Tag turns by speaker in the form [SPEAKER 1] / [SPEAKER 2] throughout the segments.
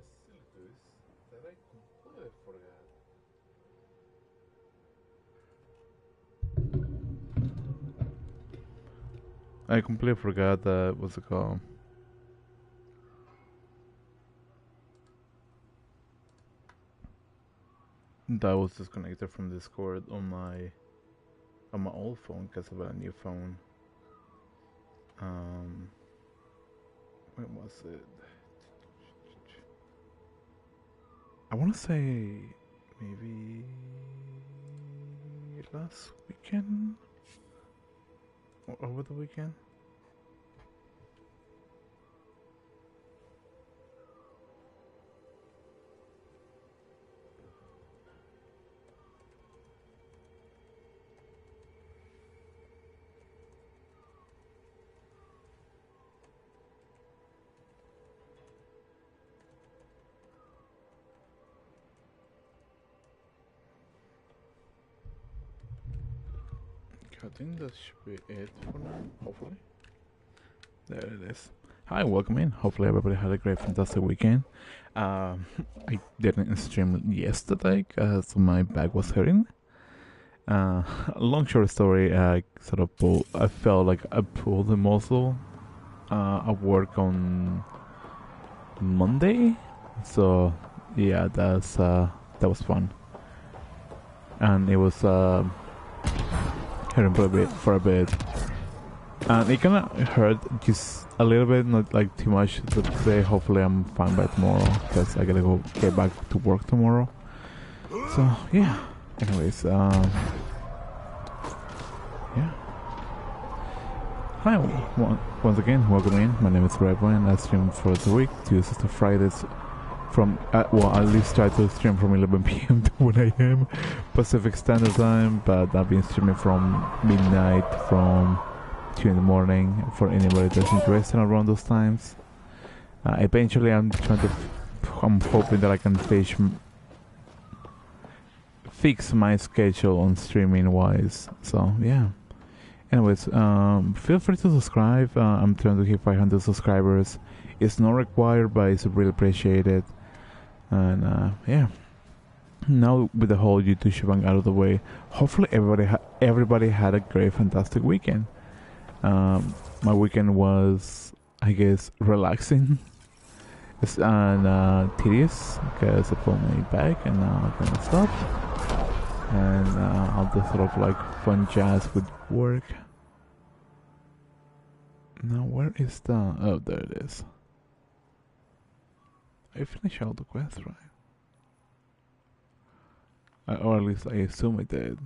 [SPEAKER 1] facilities that I completely forgot. I completely forgot that what's it called? That was disconnected from Discord on my old phone because of a new phone. Um, when was it? I want to say maybe last weekend or over the weekend. I think that should be it for now, hopefully. There it is. Hi, welcome in. Hopefully everybody had a great, fantastic weekend. I didn't stream yesterday because my back was hurting. Long short story, I felt like I pulled a muscle at work on Monday. So, yeah, that was fun. And it was hurting for a bit. And it kinda hurt just a little bit, not like too much. So today, hopefully, I'm fine by tomorrow because I gotta go get back to work tomorrow. So yeah. Anyways, yeah. Hi, once again, welcome in. My name is Rebo, and I stream for the week, Tuesdays to Fridays. From well, at least try to stream from 11 p.m. to 1 a.m. Pacific Standard Time, but I've been streaming from midnight from 2 in the morning for anybody that's interested around those times. Eventually, I'm hoping that I can fix my schedule on streaming wise. So yeah. Anyways, feel free to subscribe. I'm trying to hit 500 subscribers. It's not required, but it's really appreciated. And yeah. Now with the whole YouTube shebang out of the way, hopefully everybody had a great, fantastic weekend. My weekend was, I guess, relaxing and tedious because I pulled my back and now I'm gonna stop. And I'll do sort of like fun jazz with work. Now where is the... oh, there it is. I finished all the quests, right? Or at least I assume I did.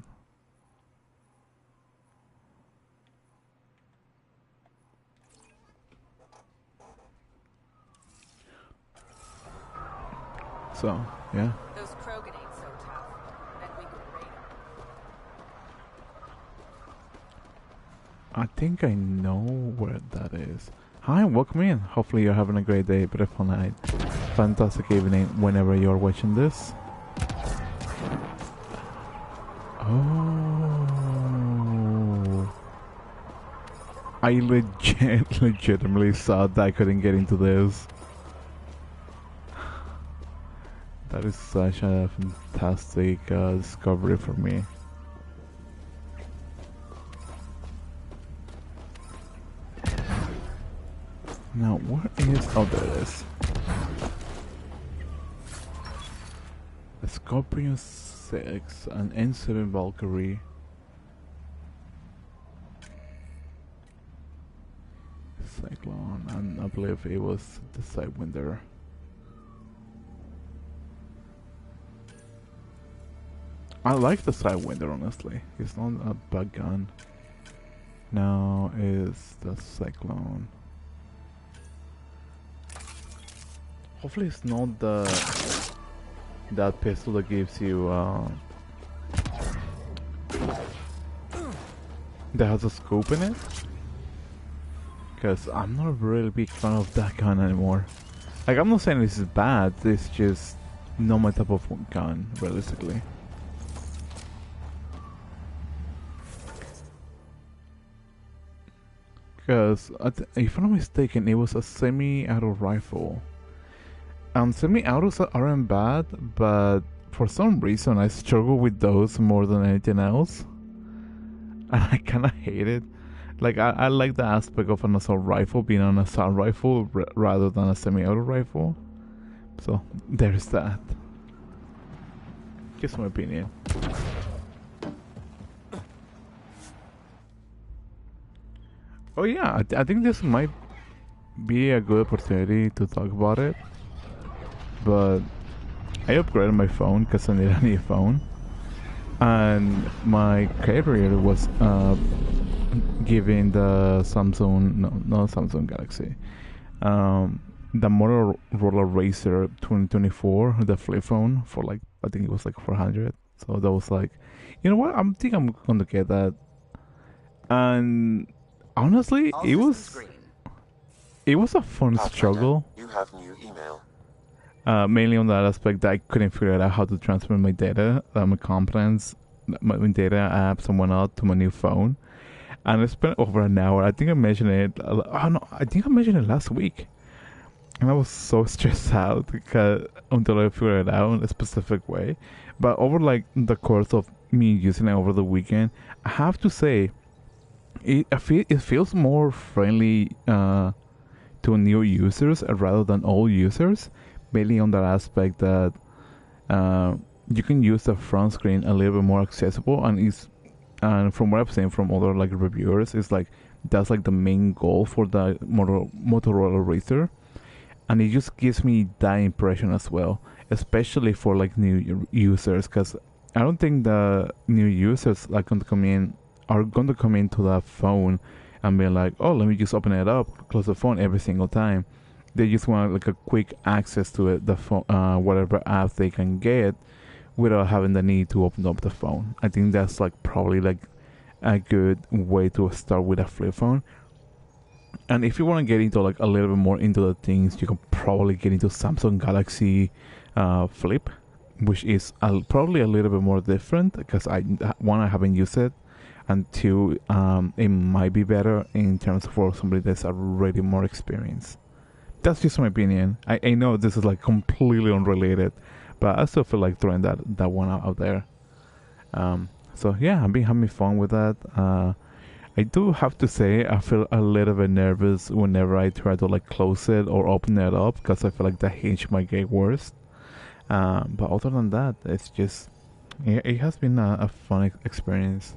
[SPEAKER 1] So, yeah.
[SPEAKER 2] Those Krogan ain't so tough. Bet we could raid them.
[SPEAKER 1] I think I know where that is. Hi, welcome in. Hopefully you're having a great day, beautiful night, fantastic evening whenever you're watching this. Oh, I legitimately thought that I couldn't get into this. That is such a fantastic discovery for me. Now, where is... oh, there it is. A Scorpion 6, an N7 Valkyrie. Cyclone, and I believe it was the Sidewinder. I like the Sidewinder, honestly. It's not a bad gun. Now is the Cyclone. Hopefully it's not that pistol that gives you that has a scope in it. Because I'm not a really big fan of that gun anymore. Like, I'm not saying this is bad, it's just not my type of gun, realistically. Because, if I'm not mistaken, it was a semi-auto rifle. Semi-autos aren't bad, but for some reason I struggle with those more than anything else, and I kind of hate it. Like I like the aspect of an assault rifle being an assault rifle rather than a semi-auto rifle. So there's that. Just my opinion. Oh yeah, I think this might be a good opportunity to talk about it. But I upgraded my phone because I need a new phone, and my carrier was giving the Samsung, no, not Samsung Galaxy, the Motorola Razr 2024, the flip phone for like I think it was like 400. So that was like, you know what? think I'm gonna get that. And honestly,
[SPEAKER 3] All
[SPEAKER 1] it
[SPEAKER 3] systems
[SPEAKER 1] was
[SPEAKER 3] green.
[SPEAKER 1] it was a fun
[SPEAKER 4] Pathfinder,
[SPEAKER 1] struggle.
[SPEAKER 4] you have new email.
[SPEAKER 1] Mainly on that aspect that I couldn't figure out how to transfer my data, my components, my data apps and whatnot to my new phone. And I spent over an hour. I think I mentioned it. Oh no, I think I mentioned it last week. And I was so stressed out because until I figured it out in a specific way. But over like the course of me using it over the weekend, I have to say it feels more friendly to new users rather than old users, mainly on that aspect that uh, you can use the front screen a little bit more accessible, and from what I've seen from other like reviewers, it's like that's like the main goal for the Motorola Razr, and it just gives me that impression as well, especially for like new users, because I don't think the new users are going to come into that phone and be like, oh, let me just open it up, close the phone every single time. They just want like a quick access to it, the phone, whatever app they can get, without having the need to open up the phone. I think that's like probably like a good way to start with a flip phone. And if you want to get into like a little bit more into the things, you can probably get into Samsung Galaxy Flip, which is probably a little bit more different because I haven't used it, and two, it might be better in terms for somebody that's already more experienced. That's just my opinion. I know this is like completely unrelated, but I still feel like throwing that one out there. So yeah, I've been having fun with that. I do have to say I feel a little bit nervous whenever I try to like close it or open it up because I feel like the hinge might get worse. But other than that, it's just it has been a fun experience.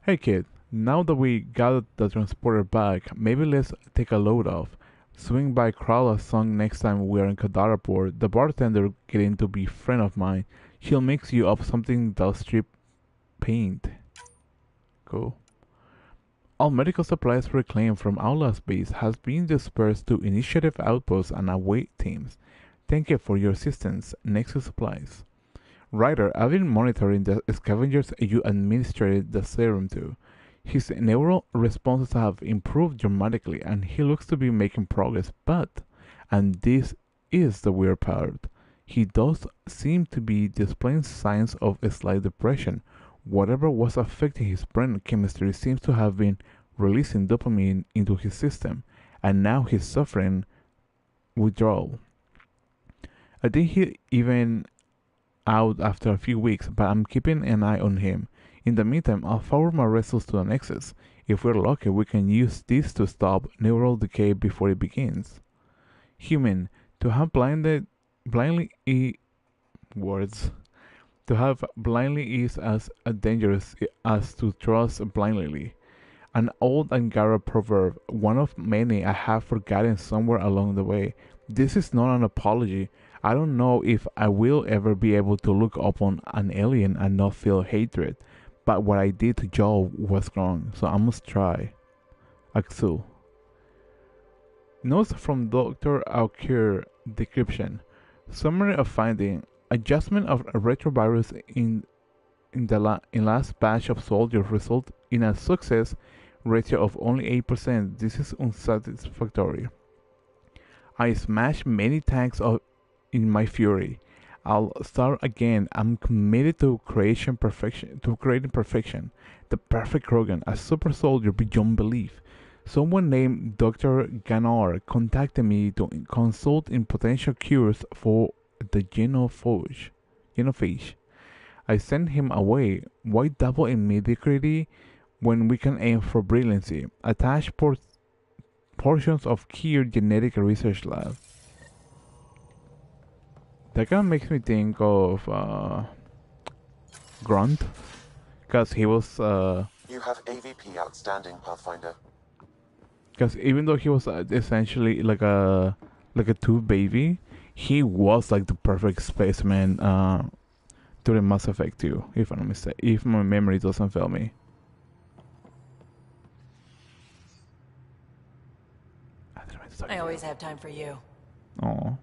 [SPEAKER 1] Hey kid, now that we got the transporter back, maybe let's take a load off. Swing by Krala's song next time we're in Kadarapur. The bartender getting to be friend of mine. She'll mix you up something that'll strip paint. Cool. All medical supplies reclaimed from Aula's base has been dispersed to initiative outposts and away teams. Thank you for your assistance. Nexus supplies. Ryder, I've been monitoring the scavengers you administered the serum to. His neural responses have improved dramatically and he looks to be making progress, but, and this is the weird part, he does seem to be displaying signs of a slight depression. Whatever was affecting his brain chemistry seems to have been releasing dopamine into his system, and now he's suffering withdrawal. I think he even out after a few weeks, but I'm keeping an eye on him. In the meantime, I'll forward my results to the Nexus. If we're lucky, we can use this to stop neural decay before it begins. Human, to have words. To have blindly is as dangerous as to trust blindly. An old Angara proverb, one of many I have forgotten somewhere along the way. This is not an apology. I don't know if I will ever be able to look upon an alien and not feel hatred, but what I did to Joel was wrong, so I must try. Axel. Notes from Dr. Aukir decryption. Summary of finding. Adjustment of a retrovirus in last batch of soldiers result in a success ratio of only 8%. This is unsatisfactory. I smashed many tanks in my fury. I'll start again. I'm committed to creating perfection. The perfect Krogan, a super soldier beyond belief. Someone named Dr. Ganar contacted me to consult in potential cures for the genophage. I sent him away. Why double in mediocrity when we can aim for brilliancy? Attach portions of Kier Genetic Research Lab. That kind of makes me think of Grunt, because he was.
[SPEAKER 3] You have AVP outstanding, Pathfinder.
[SPEAKER 1] Because even though he was essentially like a tube baby, he was like the perfect specimen during Mass Effect 2, if I'm not mistaken, if my memory doesn't fail me.
[SPEAKER 2] I always have time for you.
[SPEAKER 1] Oh,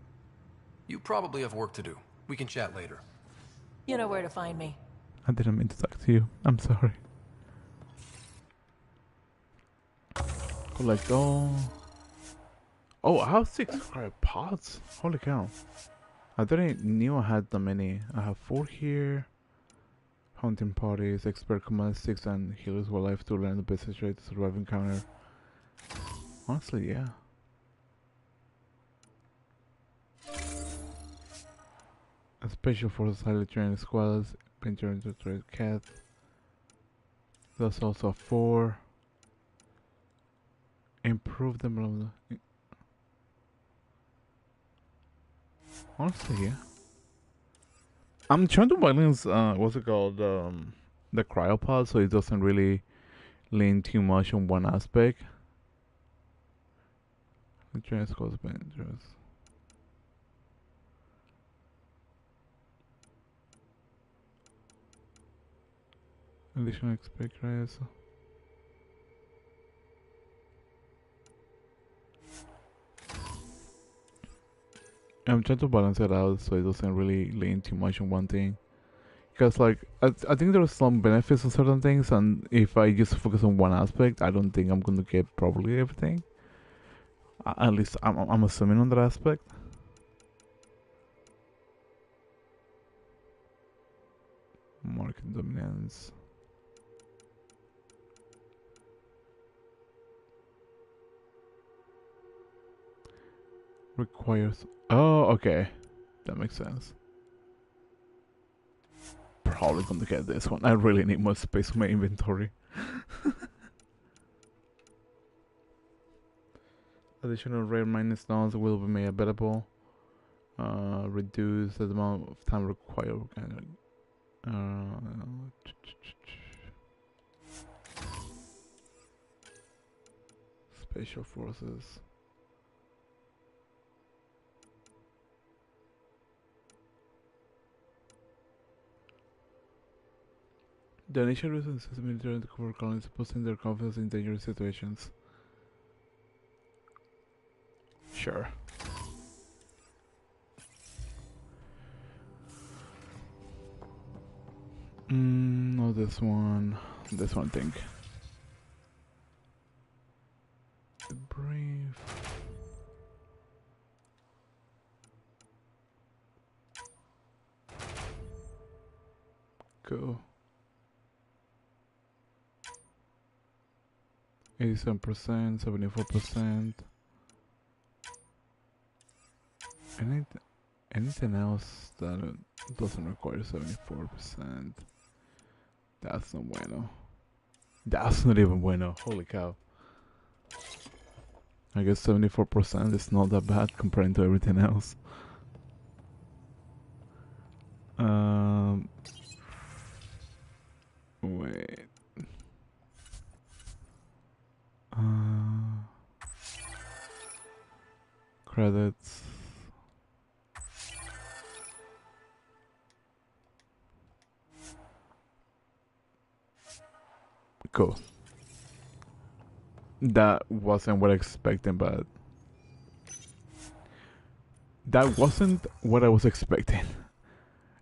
[SPEAKER 4] You probably have work to do. We can chat later.
[SPEAKER 2] You know where to find me.
[SPEAKER 1] I didn't mean to talk to you. I'm sorry. Collect all. Oh, I have 6 pods. Holy cow! I didn't knew I had that many. I have 4 here. Hunting parties, expert command 6, and healers wildlife to learn the basic rate to survive encounter. Honestly, yeah. A special forces highly trained squads, painter into trade cat. There's also 4. Improve them. Honestly, yeah. I'm trying to balance, what's it called, the cryopod, so it doesn't really lean too much on one aspect. The trans cause dangerous. Additional expect rise. I'm trying to balance it out so it doesn't really lean too much on one thing. Because like I think there's some benefits on certain things, and if I just focus on one aspect, I don't think I'm gonna get probably everything. At least I'm assuming on that aspect. Market dominance. Requires. Oh, okay, that makes sense. Probably gonna get this one. I really need more space for my inventory. Additional rare mining stones will be made available. Reduce the amount of time required. Special forces. The initial reason is the military to cover colonies, boosting their confidence in dangerous situations. Sure. No, this one. This one, I think. The brave. Go. 87%, 74%. Anything else that doesn't require 74%? That's not bueno. That's not even bueno. Holy cow. I guess 74% is not that bad compared to everything else. Wait. Credits. Cool. That wasn't what I expected, but that wasn't what I was expecting.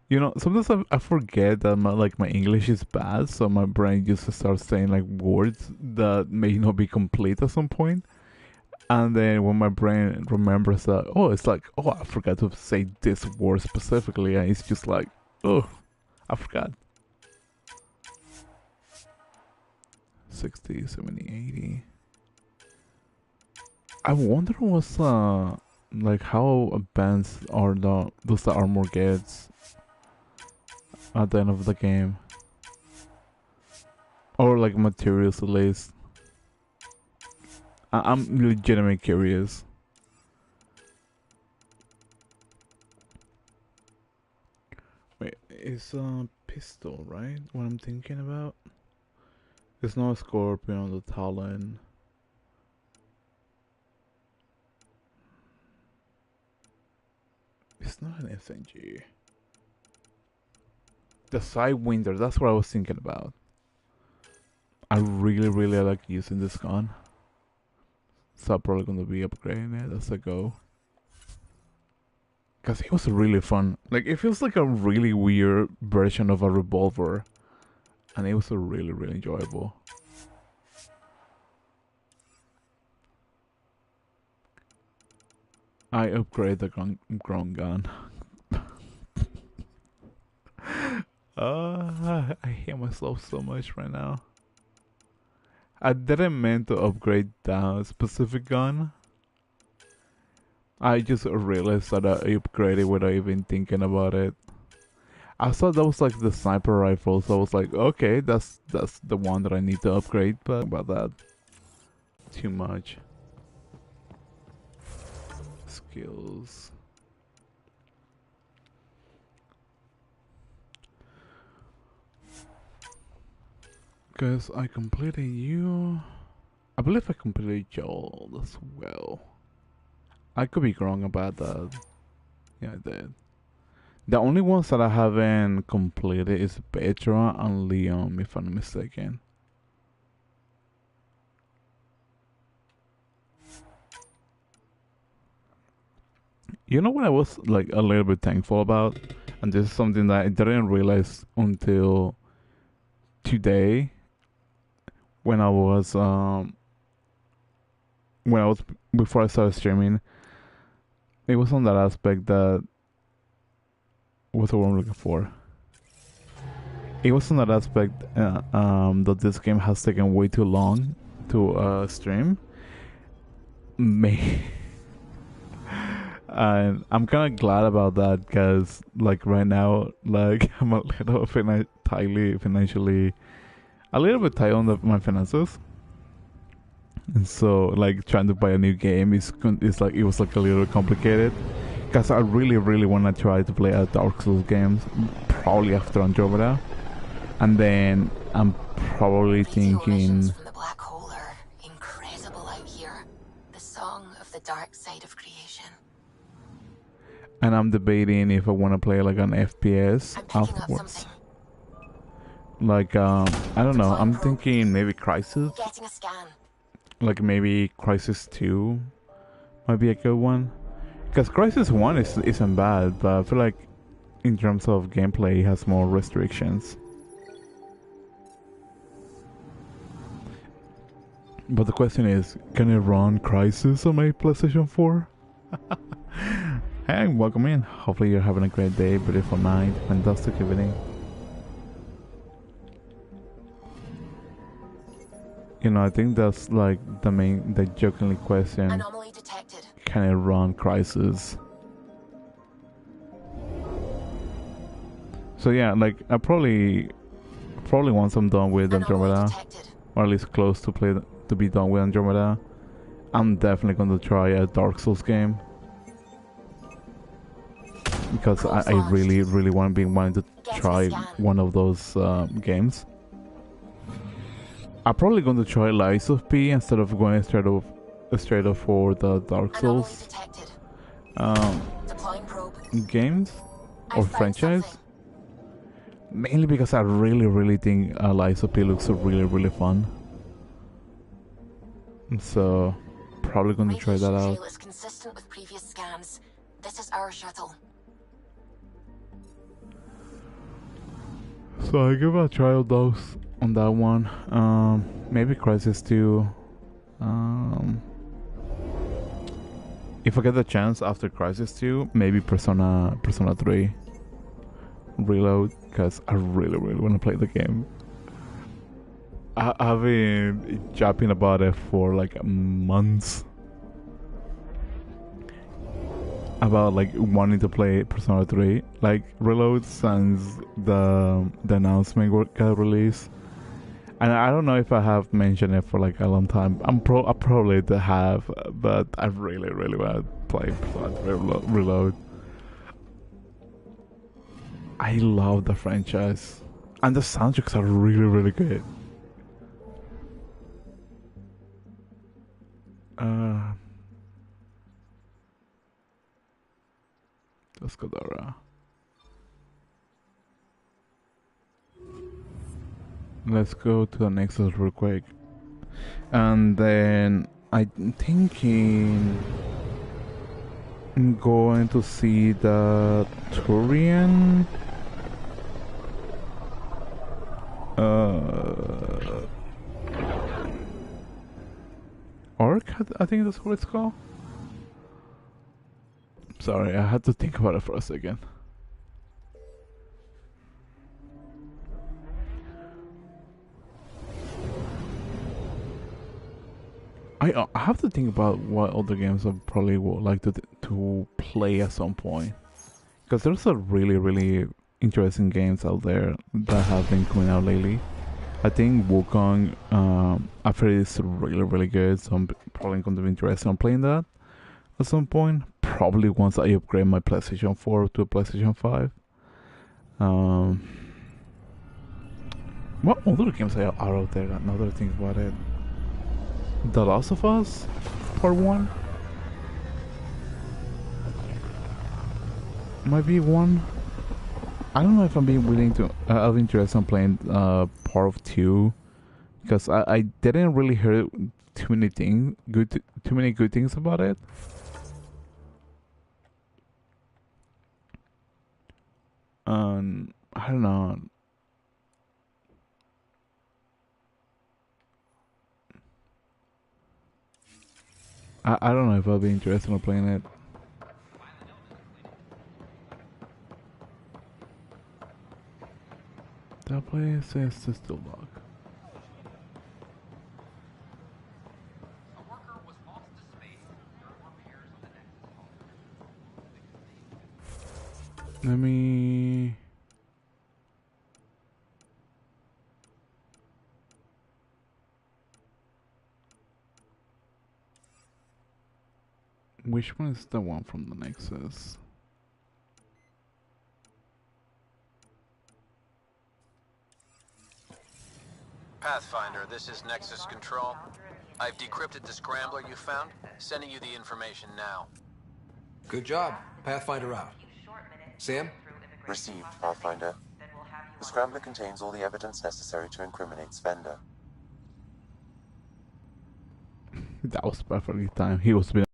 [SPEAKER 1] You know, sometimes I forget that my English is bad, so my brain just starts saying like words that may not be complete at some point. And then when my brain remembers that, oh, it's like, oh, I forgot to say this word specifically, and it's just like, oh, I forgot. 60, 70, 80. I wonder what's like how advanced are does the armor gets at the end of the game, or like materials at least. I'm legitimately curious. Wait, it's a pistol, right? What I'm thinking about? There's no scorpion on the talon. It's not an SMG. The Sidewinder, that's what I was thinking about. I really like using this gun. So I'm probably gonna be upgrading it as I go. Cause it was really fun. Like it feels like a really weird version of a revolver. And it was really enjoyable. I upgrade the ground gun. I hate myself so much right now. I didn't mean to upgrade that specific gun. I just realized that I upgraded without even thinking about it. I thought that was like the sniper rifle, so I was like, okay, that's the one that I need to upgrade, but about that. Too much. Skills. Because I completed you. I believe I completed Joel as well. I could be wrong about that. Yeah, I did. The only ones that I haven't completed is Petra and Leon, if I'm not mistaken. You know what I was like a little bit thankful about? And this is something that I didn't realize until today when I was before I started streaming. It was on that aspect that what's the word I'm looking for? It was on that aspect that this game has taken way too long to stream. And I'm kind of glad about that because, like, right now, like, I'm a little financially, a little bit tight on my finances. And so, like, trying to buy a new game is like it was like a little complicated. Because I really want to try to play a Dark Souls games, probably after Andromeda, and then I'm probably thinking.
[SPEAKER 2] From the black hole are incredible out here. The song of the dark side of creation.
[SPEAKER 1] And I'm debating if I want to play like an FPS afterwards. Like I don't know. I'm thinking maybe Crisis.
[SPEAKER 2] Getting a scan.
[SPEAKER 1] Like maybe Crisis 2 might be a good one. Because Crisis 1 isn't bad, but I feel like in terms of gameplay it has more restrictions. But the question is, can I run Crisis on my PlayStation 4? Hey, welcome in. Hopefully you're having a great day, beautiful night, fantastic evening. You know, I think that's like the jokingly question.
[SPEAKER 2] Anomaly detected.
[SPEAKER 1] Can I run Crisis? So yeah, like I probably once I'm done with Andromeda, or at least close to be done with Andromeda, I'm definitely going to try a Dark Souls game. Because I really want to be wanting to try one of those games. I'm probably going to try Lies of P instead of going straight up for the Dark Souls games or franchise. Mainly because I really think Lies of P looks really fun. So probably going to try that out.
[SPEAKER 2] Is consistent with previous scans. This is our shuttle.
[SPEAKER 1] So I give a trial dose on that one. Maybe Crisis 2. If I get the chance after Crisis 2, maybe Persona 3 Reload, because I really want to play the game. I've been japping about it for like months. about like wanting to play Persona 3. Like Reload since the announcement got released. And I don't know if I have mentioned it for like a long time. I probably have, but I really want to play Persona 3 Reload. I love the franchise, and the soundtracks are really good. Let's go there. Let's go to the Nexus real quick, and then I'm thinking I'm going to see the Turian. Orc, I think that's what it's called. Sorry, I had to think about it for a second. I have to think about what other games I probably would like to play at some point, because there's a really interesting games out there that have been coming out lately. I think Wukong, I've heard it's really good, so I'm probably going to be interested in playing that at some point. Probably once I upgrade my PlayStation 4 to a PlayStation 5. What other games are out there? Another thing about it. The Last of Us Part 1 might be one. I don't know if I'm being willing to I'm interested in playing Part of 2, because I didn't really hear too many good things about it. I don't know. I don't know if I'll be interested in playing it. That place is still locked. Let me... Which one is the one from the Nexus?
[SPEAKER 4] Pathfinder, this is Nexus Control. I've decrypted the scrambler you found, sending you the information now. Good job. Pathfinder out. Sam?
[SPEAKER 3] Received, Pathfinder. The scrambler contains all the evidence necessary to incriminate Svenda.
[SPEAKER 1] That was perfectly timed. He was being...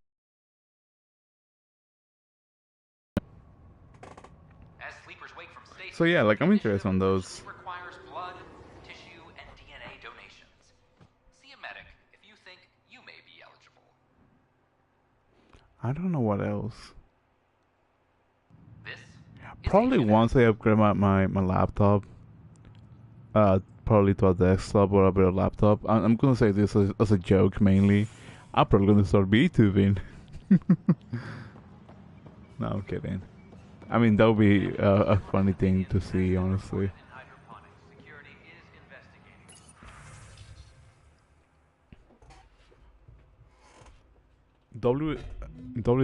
[SPEAKER 1] So yeah, like I'm interested on those.
[SPEAKER 5] Requires blood, tissue, and DNA donations. See a medic if you think you may be eligible.
[SPEAKER 1] I don't know what else.
[SPEAKER 5] This
[SPEAKER 1] probably once I upgrade my laptop, probably to a desktop or a better laptop. I'm gonna say this as a joke mainly. I'm probably gonna start VTubing. No, I'm kidding. I mean, that would be a funny thing to see, honestly. W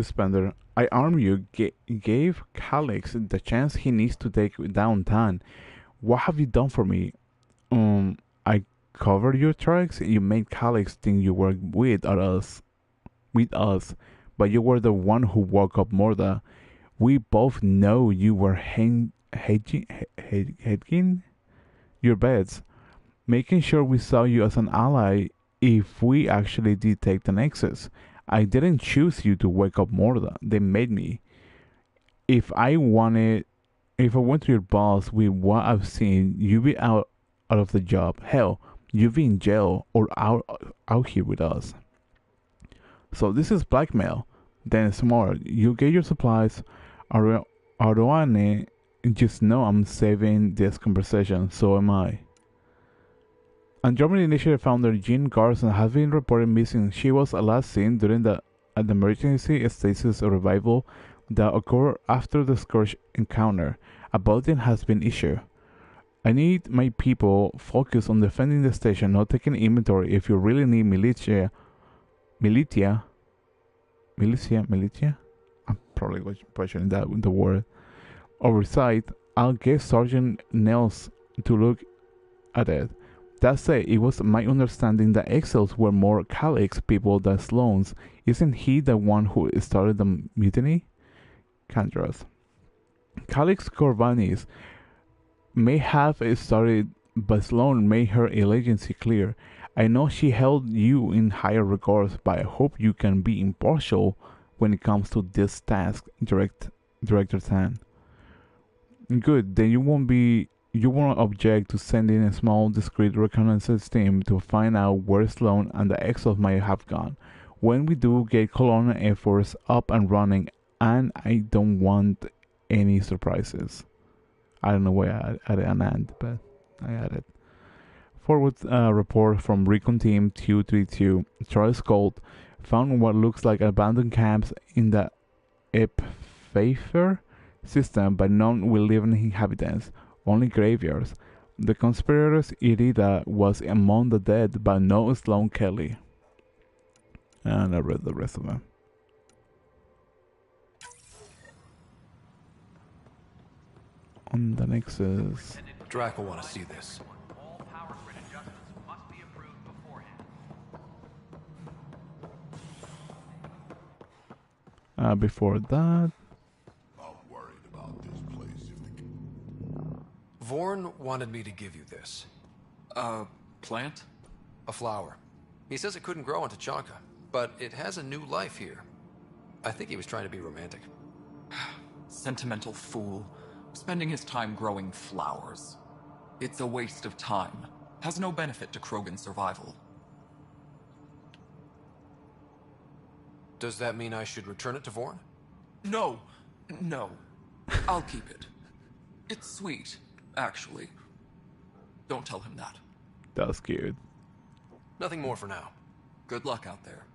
[SPEAKER 1] Spender, I arm you gave Calix the chance he needs to take down Dan. What have you done for me? I covered your tracks. You made Calix think you were with us, but you were the one who woke up Morda. We both know you were hedging your bets, making sure we saw you as an ally if we actually did take the Nexus. I didn't choose you to wake up Morda. They made me. If I went to your boss with what I've seen, you'd be out of the job. Hell, you'd be in jail or out here with us. So this is blackmail. Then smart. You get your supplies. Aroane, just know I'm saving this conversation. So am I. Andromeda Initiative founder Jean Garson has been reported missing. She was last seen during the emergency stasis revival that occurred after the Scourge encounter. A bulletin has been issued. I need my people focused on defending the station, not taking inventory. If you really need militia, I'm probably butchering that the word, oversight, I'll get Sergeant Nels to look at it. That said, it was my understanding that Exiles were more Calyx people than Sloanes. Isn't he the one who started the mutiny? Candros. Calyx Corvanis may have started, but Sloane made her allegiance clear. I know she held you in higher regards, but I hope you can be impartial when it comes to this task, Director Tan. Good, then you won't object to sending a small, discreet reconnaissance team to find out where Sloane and the Exiles might have gone. When we do get colonial efforts up and running, and I don't want any surprises. I don't know why I added an and, but I added. Forward report from Recon Team 232. Charles Colt found what looks like abandoned camps in the Epphafer system, but none with living inhabitants, only graveyards. The conspirators Irida was among the dead, but no Sloane Kelly. And I read the rest of them. On the Nexus.
[SPEAKER 4] Drac will want to see this.
[SPEAKER 5] All power grid adjustments must be approved beforehand.
[SPEAKER 1] Before that,
[SPEAKER 6] I'm worried about this place if the...
[SPEAKER 4] Vorn wanted me to give you this.
[SPEAKER 7] Plant?
[SPEAKER 4] A flower. He says it couldn't grow on Tachanka, but it has a new life here. I think he was trying to be romantic.
[SPEAKER 7] Sentimental fool. Spending his time growing flowers. It's a waste of time. Has no benefit to Krogan's survival.
[SPEAKER 4] Does that mean I should return it to Vorn?
[SPEAKER 7] No. No. I'll keep it. It's sweet, actually. Don't tell him that.
[SPEAKER 1] that's cute.
[SPEAKER 4] Nothing more for now.
[SPEAKER 7] Good luck out there.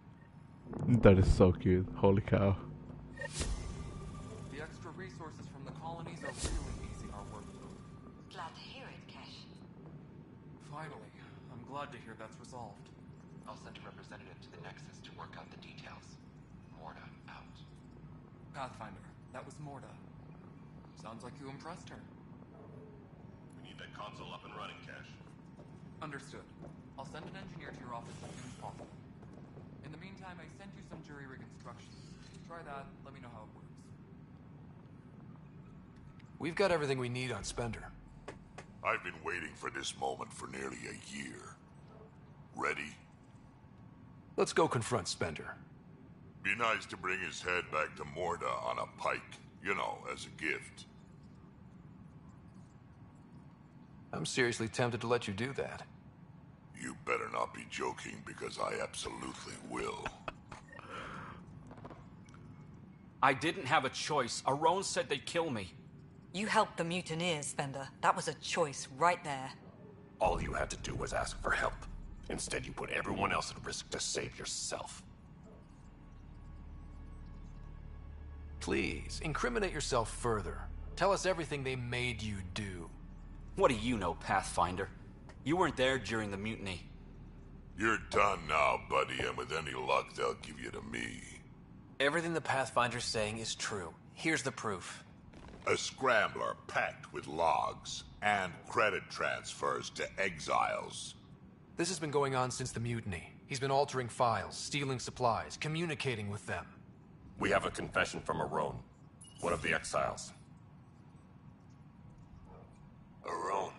[SPEAKER 1] That is so cute. Holy cow.
[SPEAKER 7] The extra resources from the colonies are really easing our workload.
[SPEAKER 2] Glad to hear it, Kesh.
[SPEAKER 7] Finally, I'm glad to hear that's resolved.
[SPEAKER 5] I'll send a representative to the Nexus to work out the details. Morta out.
[SPEAKER 7] Pathfinder, that was Morta. Sounds like you impressed her.
[SPEAKER 6] We need that console up and running, Cash.
[SPEAKER 7] Understood. I'll send an engineer to your office as soon as possible. In the meantime, I sent you some jury rig instructions. Try that, let me know how it works.
[SPEAKER 4] We've got everything we need on Spender.
[SPEAKER 6] I've been waiting for this moment for nearly a year. Ready?
[SPEAKER 4] Let's go confront Spender.
[SPEAKER 6] Be nice to bring his head back to Morda on a pike, you know, as a gift.
[SPEAKER 4] I'm seriously tempted to let you do that.
[SPEAKER 6] You better not be joking, because I absolutely will.
[SPEAKER 8] I didn't have a choice. Aron said they'd kill me.
[SPEAKER 9] You helped the mutineers, Spender. That was a choice right there.
[SPEAKER 10] All you had to do was ask for help. Instead, you put everyone else at risk to save yourself.
[SPEAKER 4] Please, incriminate yourself further. Tell us everything they made you do.
[SPEAKER 8] What do you know, Pathfinder? You weren't there during the mutiny.
[SPEAKER 6] You're done now, buddy, and with any luck, they'll give you to me.
[SPEAKER 4] Everything the Pathfinder's saying is true. Here's the proof.
[SPEAKER 6] A scrambler packed with logs and credit transfers to exiles.
[SPEAKER 4] This has been going on since the mutiny. He's been altering files, stealing supplies, communicating with them.
[SPEAKER 10] We have a confession from Aron, one of the exiles. Aron.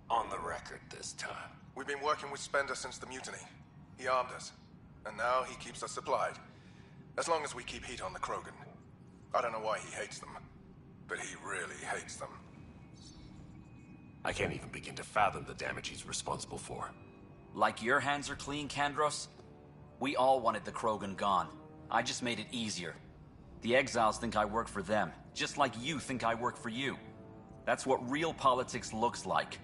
[SPEAKER 10] On the record this time.
[SPEAKER 11] We've been working with Spender since the mutiny. He armed us, and now he keeps us supplied. As long as we keep heat on the Krogan. I don't know why he hates them, but he really hates them.
[SPEAKER 10] I can't even begin to fathom the damage he's responsible for.
[SPEAKER 8] Like your hands are clean, Kandros? We all wanted the Krogan gone. I just made it easier. The exiles think I work for them, just like you think I work for you. That's what real politics looks like.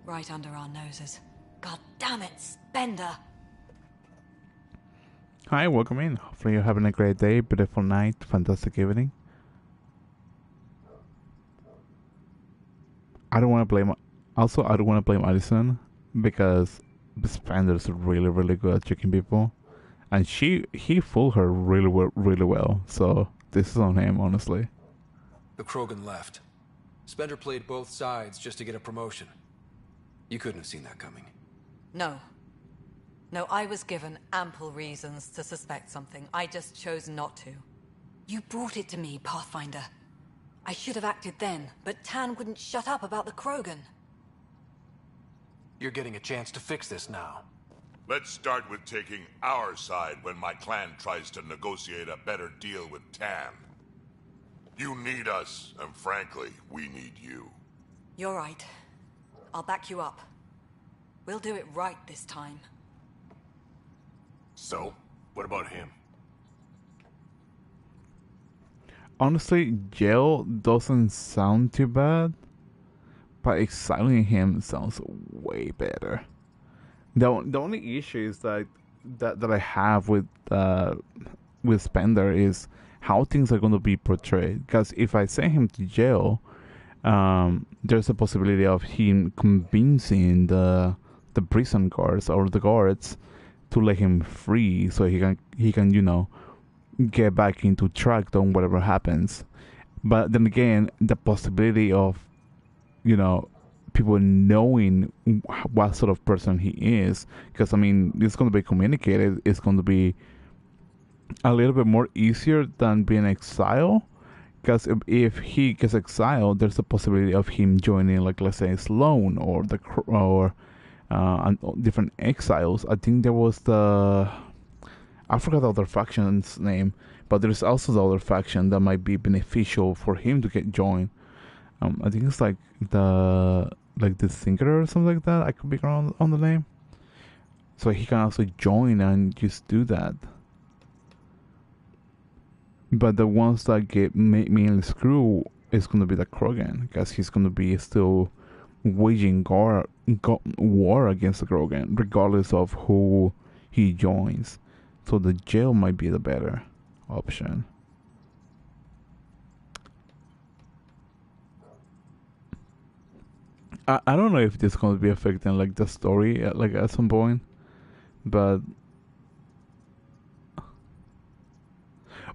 [SPEAKER 9] Right under our noses. God damn it, Spender!
[SPEAKER 1] Hi, welcome in. Hopefully you're having a great day, beautiful night, fantastic evening. I don't want to blame. Also, I don't want to blame Addison because Spender's really, really good at tricking people, and he fooled her really well. So this is on him, honestly.
[SPEAKER 4] The Krogan left. Spender played both sides just to get a promotion. You couldn't have seen that coming.
[SPEAKER 9] No. No, I was given ample reasons to suspect something. I just chose not to.
[SPEAKER 2] You brought it to me, Pathfinder. I should have acted then, but Tan wouldn't shut up about the Krogan.
[SPEAKER 4] You're getting a chance to fix this now.
[SPEAKER 6] Let's start with taking our side when my clan tries to negotiate a better deal with Tan. You need us, and frankly, we need you.
[SPEAKER 9] You're right. I'll back you up. We'll do it right this time.
[SPEAKER 10] So, what about him?
[SPEAKER 1] Honestly, jail doesn't sound too bad, but exiling him sounds way better. The only issue is that I have with Spender is how things are going to be portrayed. Because if I send him to jail, there's a possibility of him convincing the prison guards or the guards to let him free, so he can get back into track on whatever happens. But then again, the possibility of people knowing what sort of person he is, because it's going to be communicated, it's going to be a little bit more easier than being exiled. Because if he gets exiled, there's a possibility of him joining, like, let's say, Sloan or different exiles. I think there was I forgot the other faction's name, but there's also the other faction that might be beneficial for him to get joined. I think it's like the Thinker or something like that. I could be wrong on the name. So he can also join and just do that. But the ones that get mainly screwed is going to be the Krogan, because he's going to be still waging war against the Krogan, regardless of who he joins. So the jail might be the better option. I don't know if this is going to be affecting like the story at some point, but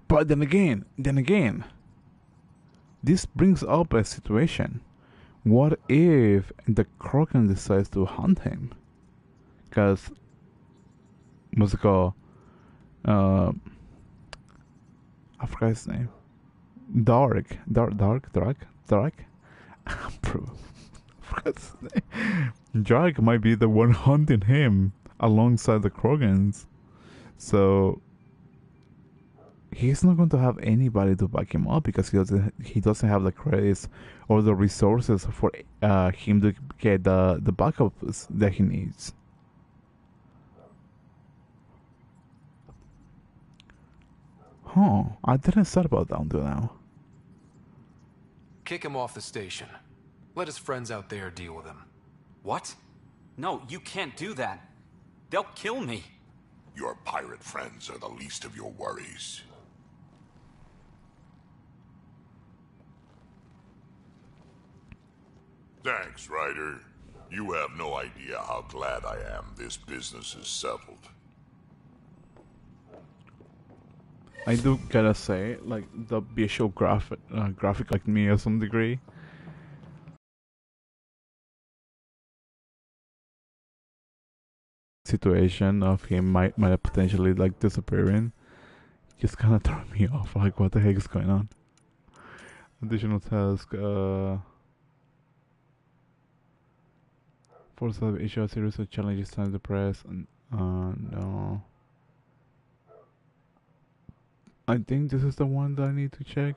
[SPEAKER 1] then again, this brings up a situation. What if the Krogan decides to hunt him? Because what's it called? I forgot his name. Dark. Drake might be the one hunting him alongside the Krogans. So he's not going to have anybody to back him up, because he doesn't have the credits or the resources for him to get the backups that he needs. Huh, I didn't thought about that until now.
[SPEAKER 4] Kick him off the station. Let his friends out there deal with him.
[SPEAKER 8] What? No, you can't do that. They'll kill me.
[SPEAKER 6] Your pirate friends are the least of your worries. Thanks, Ryder. You have no idea how glad I am this business is settled.
[SPEAKER 1] I do gotta say, like, the visual graphic like me to some degree. Situation of him might potentially like disappearing just kind of throw me off. Like, what the heck is going on? Additional task. Force of issue a series of challenges time to press and no. I think this is the one that I need to check.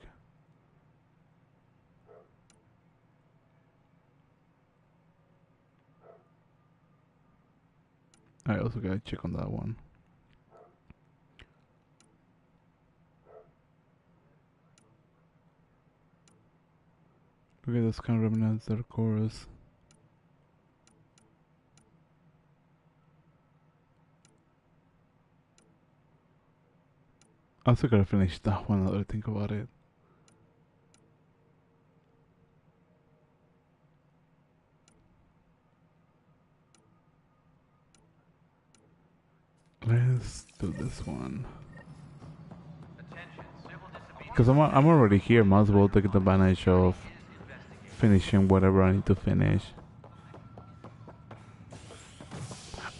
[SPEAKER 1] I also gotta check on that one. Look at this kind of remnants that chorus. I also gotta finish that one now that I think about it. Let's do this one. Because I'm already here, might as well take advantage of finishing whatever I need to finish.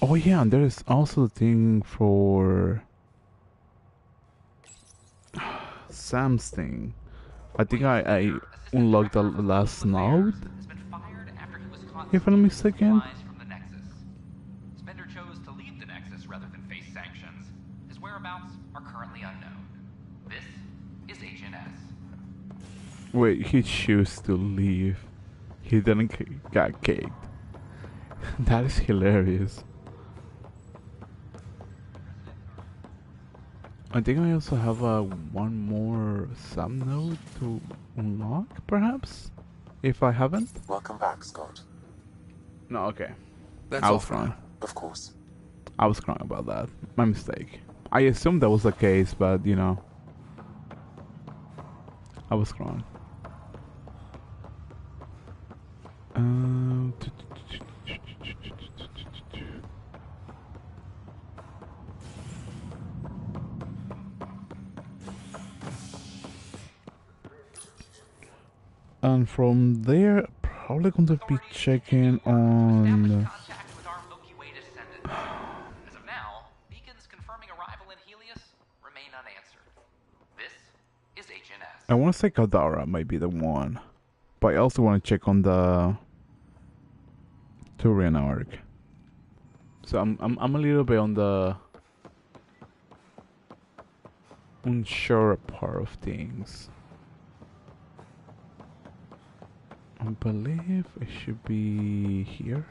[SPEAKER 1] Oh yeah, and there's also the thing for Sam's thing. I think I unlocked the last node, if I'm not mistaken.
[SPEAKER 5] Spender chose to leave the Nexus rather than face sanctions. His whereabouts are currently unknown. This is HNS.
[SPEAKER 1] Wait, he chose to leave. He didn't got caked. That is hilarious. I think I also have one more Sam node to unlock, perhaps? If I haven't?
[SPEAKER 3] Welcome back, Scott.
[SPEAKER 1] No, okay.
[SPEAKER 10] That's
[SPEAKER 1] I
[SPEAKER 10] all
[SPEAKER 1] was
[SPEAKER 10] for
[SPEAKER 1] wrong.
[SPEAKER 10] now.
[SPEAKER 3] Of course.
[SPEAKER 1] I was wrong about that. My mistake. I assumed that was the case, but you know. I was wrong. And from there, probably going to be checking on.
[SPEAKER 5] As of now, beacons confirming arrival in Helios remain unanswered. This is HNS.
[SPEAKER 1] I want to say Kadara might be the one, but I also want to check on the Turian arc. So I'm a little bit on the unsure part of things. I believe it should be here.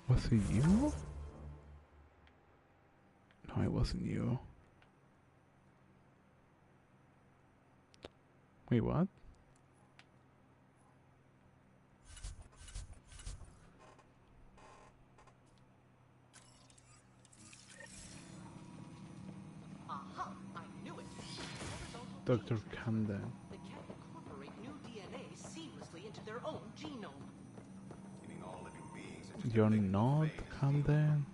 [SPEAKER 1] Was it you? No, it wasn't you. Wait, what? Dr. Camden.
[SPEAKER 12] They can incorporate new DNA seamlessly into their own genome.
[SPEAKER 10] Giving all living beings into
[SPEAKER 1] You're not Camden.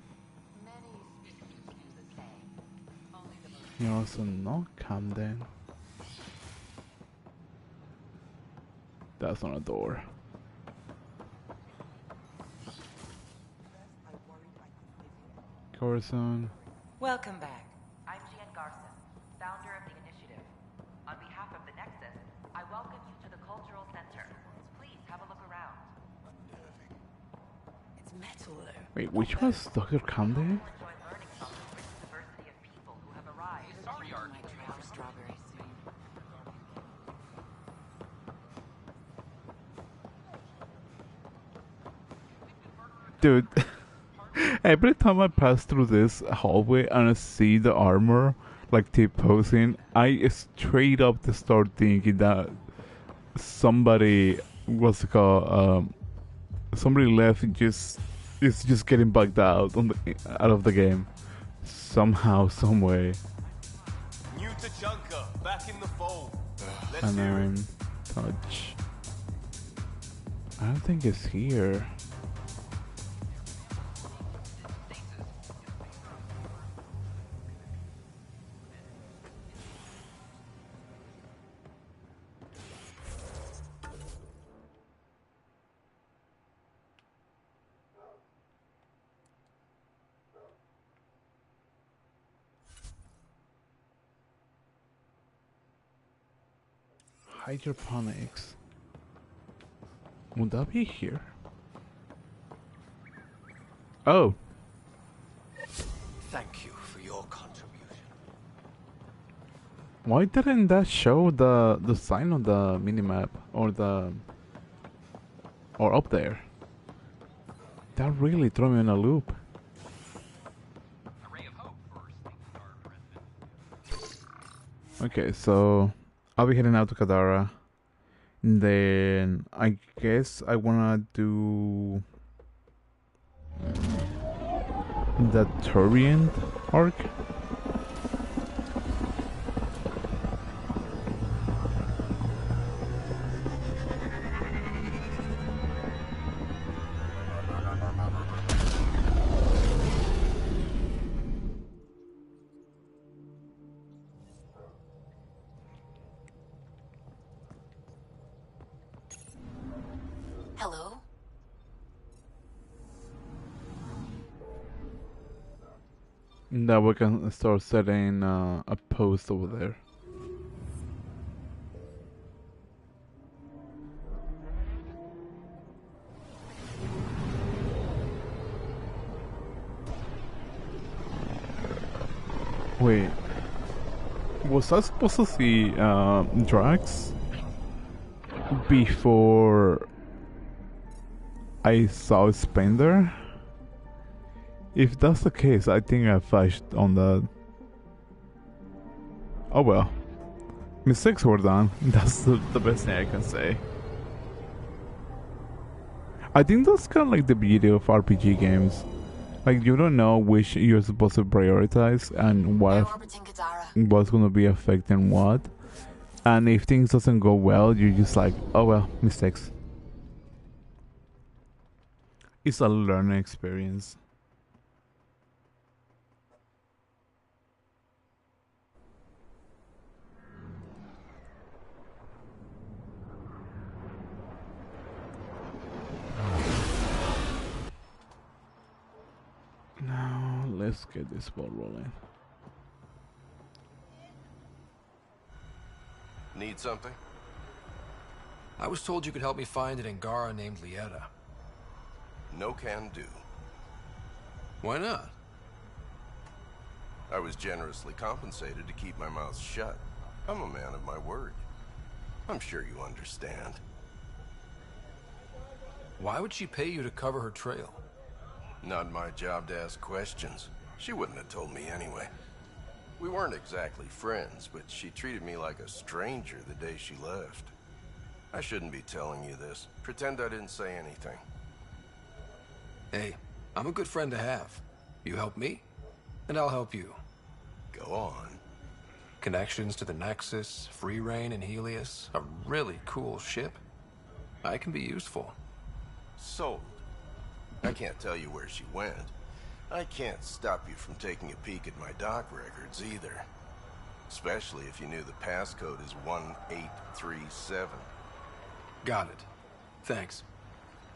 [SPEAKER 1] You're also not Camden. That's not a door. Corazon.
[SPEAKER 13] Welcome back. I'm Jean Garson, founder of the initiative. On behalf of the Nexus, I welcome you to the Cultural Center. Please have a look around.
[SPEAKER 12] It's metal though.
[SPEAKER 1] Wait, which was Dr. Camden?
[SPEAKER 5] Sorry, Art.
[SPEAKER 13] Strawberries soon.
[SPEAKER 1] Dude, every time I pass through this hallway and I see the armor like T-posing, I straight up to start thinking that somebody somebody left and is just getting bugged out out of the game somehow, some way.
[SPEAKER 14] New Tachanka, back in the fold. Let's
[SPEAKER 1] And
[SPEAKER 14] hear
[SPEAKER 1] then
[SPEAKER 14] it.
[SPEAKER 1] touch. I don't think it's here. Hydroponics. Would that be here? Oh.
[SPEAKER 14] Thank you for your contribution.
[SPEAKER 1] Why didn't that show the sign on the minimap or up there? That really threw me in a loop. Okay, so I'll be heading out to Kadara. Then I guess I wanna do that Turian arc.
[SPEAKER 2] Hello?
[SPEAKER 1] Now we can start setting a post over there. Wait, was I supposed to see Drax before I saw Spender? If that's the case, I think I flashed on that. Oh well. Mistakes were done. That's the best thing I can say. I think that's kind of like the beauty of RPG games. Like, you don't know which you're supposed to prioritize and what's gonna be affecting what. And if things doesn't go well, you're just like, oh well, mistakes. It's a learning experience. Now, let's get this ball rolling.
[SPEAKER 10] Need something?
[SPEAKER 15] I was told you could help me find an Angara named Lieta.
[SPEAKER 10] No can do.
[SPEAKER 15] Why not?
[SPEAKER 10] I was generously compensated to keep my mouth shut. I'm a man of my word. I'm sure you understand.
[SPEAKER 15] Why would she pay you to cover her trail?
[SPEAKER 10] Not my job to ask questions. She wouldn't have told me anyway. We weren't exactly friends, but she treated me like a stranger the day she left. I shouldn't be telling you this. Pretend I didn't say anything.
[SPEAKER 15] Hey, I'm a good friend to have. You help me, and I'll help you.
[SPEAKER 10] Go on.
[SPEAKER 15] Connections to the Nexus, Free Reign, and Helios. A really cool ship. I can be useful.
[SPEAKER 10] Sold. I can't tell you where she went. I can't stop you from taking a peek at my dock records either. Especially if you knew the passcode is 1837.
[SPEAKER 15] Got it. Thanks.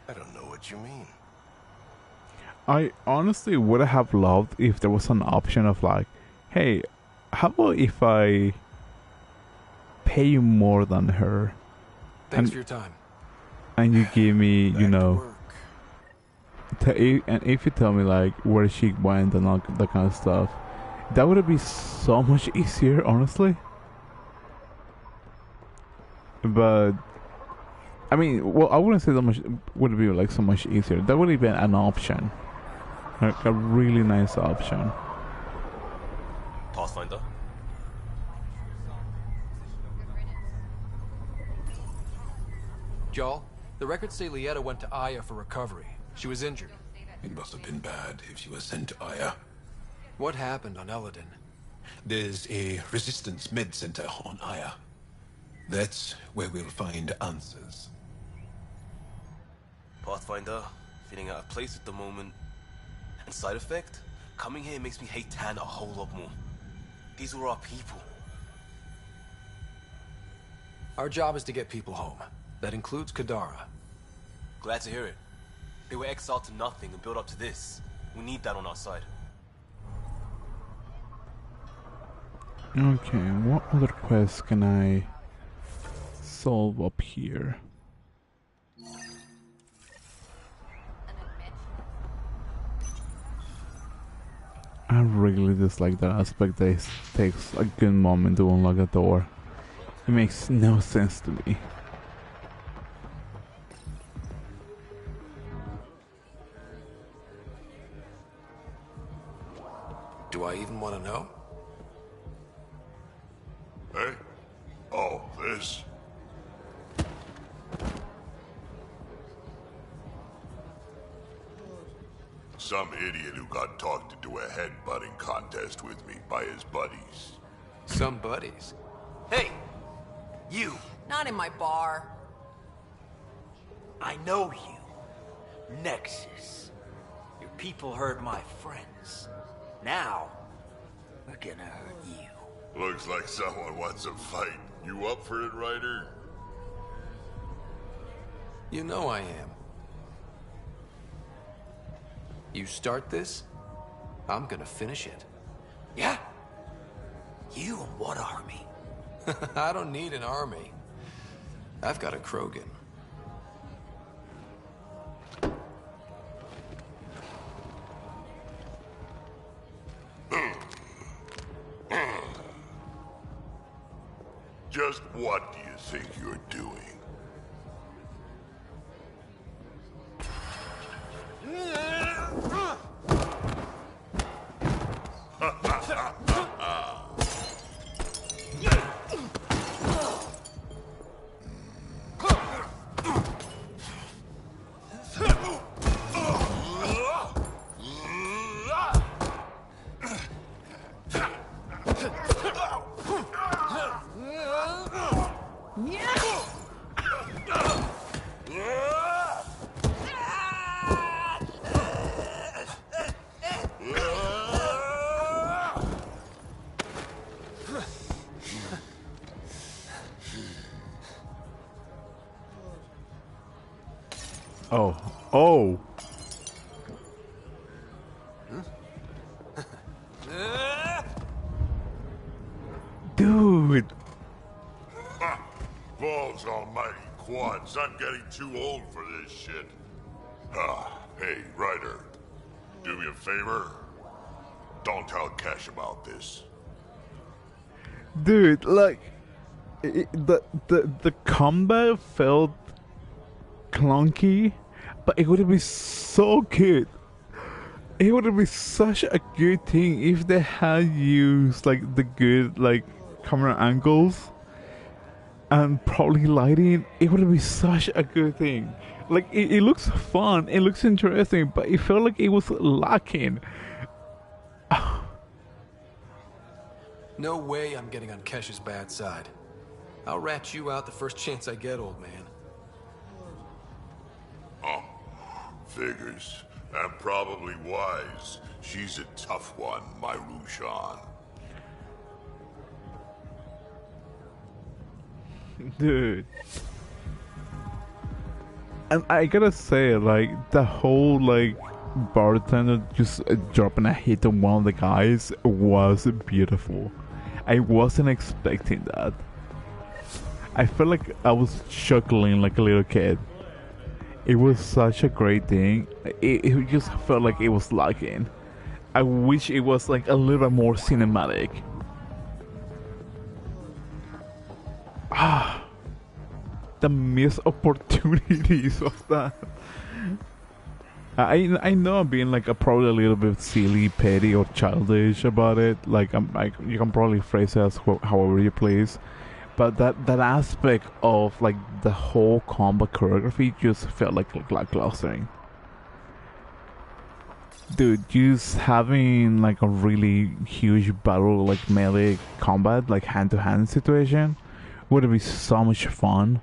[SPEAKER 10] I don't know what you mean.
[SPEAKER 1] I honestly would have loved if there was an option of like, hey, how about if I pay you more than her?
[SPEAKER 15] Thanks for your time.
[SPEAKER 1] And you give me, you know, and if you tell me like where she went and all that kind of stuff, that would be so much easier, honestly. But I mean, well, I wouldn't say that much would be like so much easier. That would have been an option, like a really nice option.
[SPEAKER 14] Pathfinder.
[SPEAKER 15] Y'all, the records say Lieta went to Aya for recovery. She was injured.
[SPEAKER 16] It must have been bad if she was sent to Aya.
[SPEAKER 15] What happened on Eladin?
[SPEAKER 16] There's a resistance med center on Aya. That's where we'll find answers.
[SPEAKER 14] Pathfinder, feeling out of place at the moment. And side effect? Coming here makes me hate Tan a whole lot more. These were our people.
[SPEAKER 15] Our job is to get people home. That includes Kadara.
[SPEAKER 14] Glad to hear it. They were exiled to nothing and built up to this. We need that on our side.
[SPEAKER 1] Okay, what other quests can I solve up here? I really dislike that aspect that it takes a good moment to unlock a door. It makes no sense to me.
[SPEAKER 15] Do I even want to know?
[SPEAKER 6] Hey? Oh, this? some idiot who got talked into a headbutting contest with me by his buddies.
[SPEAKER 15] Some buddies?
[SPEAKER 17] Hey! You!
[SPEAKER 9] Not in my bar.
[SPEAKER 17] I know you. Nexus. Your people hurt my friends. Now, we're gonna hurt you.
[SPEAKER 6] Looks like someone wants a fight. You up for it, Ryder?
[SPEAKER 15] You know I am. You start this, I'm gonna finish it.
[SPEAKER 17] Yeah? You and what army?
[SPEAKER 15] I don't need an army. I've got a Krogan.
[SPEAKER 6] Just what do you think you're doing?
[SPEAKER 1] Oh. Oh. Dude.
[SPEAKER 6] Balls almighty quads, I'm getting too old for this shit. Hey, Ryder. Do me a favor. Don't tell Cash about this.
[SPEAKER 1] Dude, like the combat felt clunky, but it would be so good. It would be such a good thing if they had used like the good like camera angles and probably lighting. It would be such a good thing. Like it looks fun, it looks interesting, but it felt like it was lacking.
[SPEAKER 15] No way I'm getting on Kesh's bad side. I'll rat you out the first chance I get, old man.
[SPEAKER 6] Oh, figures. And probably wise. She's a tough one, my Rushan.
[SPEAKER 1] Dude. And I gotta say, like, the whole, like, bartender just dropping a hit on one of the guys was beautiful. I wasn't expecting that. I felt like I was chuckling like a little kid. It was such a great thing. It just felt like it was lacking. I wish it was like a little bit more cinematic. The missed opportunities of that. I know I'm being like probably a little bit silly, petty, or childish about it. Like you can probably phrase it as however you please, but that aspect of like the whole combat choreography just felt like lackluster. Dude, just having like a really huge battle, like melee combat, like hand-to-hand situation, would be so much fun.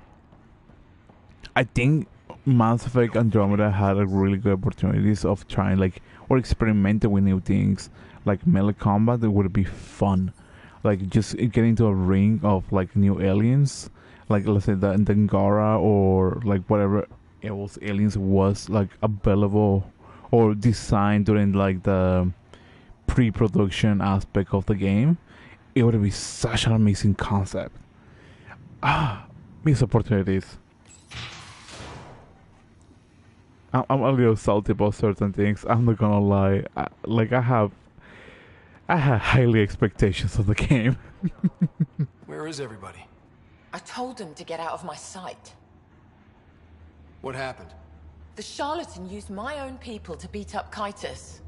[SPEAKER 1] I think Mass Effect Andromeda had a really good opportunities of trying like or experimenting with new things like melee combat. That would be fun, like just getting into a ring of like new aliens, like let's say the Ngara or like whatever else aliens was like available or designed during like the pre-production aspect of the game. It would be such an amazing concept. Missed opportunities. I'm a little salty about certain things. I'm not gonna lie. I have highly expectations of the game.
[SPEAKER 15] Where is everybody?
[SPEAKER 18] I told them to get out of my sight.
[SPEAKER 15] What happened?
[SPEAKER 18] The charlatan used my own people to beat up Kytus.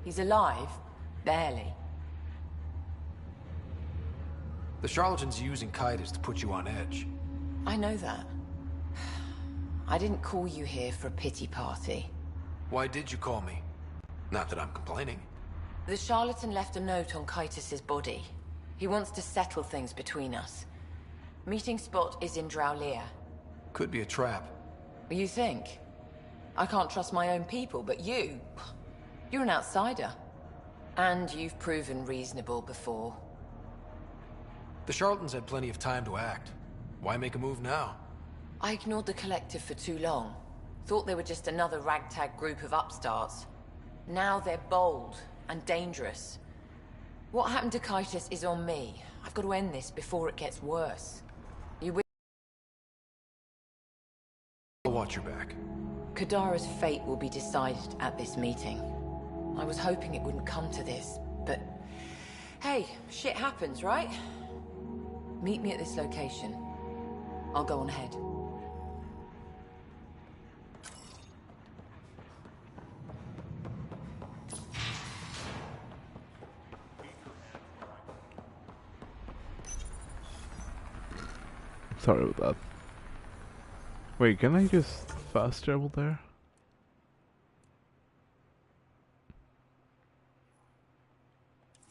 [SPEAKER 18] He's alive, barely.
[SPEAKER 15] The charlatan's using Kytus to put you on edge.
[SPEAKER 18] I know that. I didn't call you here for a pity party.
[SPEAKER 15] Why did you call me? Not that I'm complaining.
[SPEAKER 18] The charlatan left a note on Kitus's body. He wants to settle things between us. Meeting spot is in Drowlear.
[SPEAKER 15] Could be a trap.
[SPEAKER 18] You think? I can't trust my own people, but you're an outsider. And you've proven reasonable before.
[SPEAKER 15] The charlatans had plenty of time to act. Why make a move now?
[SPEAKER 18] I ignored the collective for too long. Thought they were just another ragtag group of upstarts. Now they're bold and dangerous. What happened to Kitus is on me. I've got to end this before it gets worse.
[SPEAKER 15] I'll watch your back.
[SPEAKER 18] Kadara's fate will be decided at this meeting. I was hoping it wouldn't come to this, but... Hey, shit happens, right? Meet me at this location. I'll go on ahead.
[SPEAKER 1] Sorry about that. Wait, can I just fast travel there?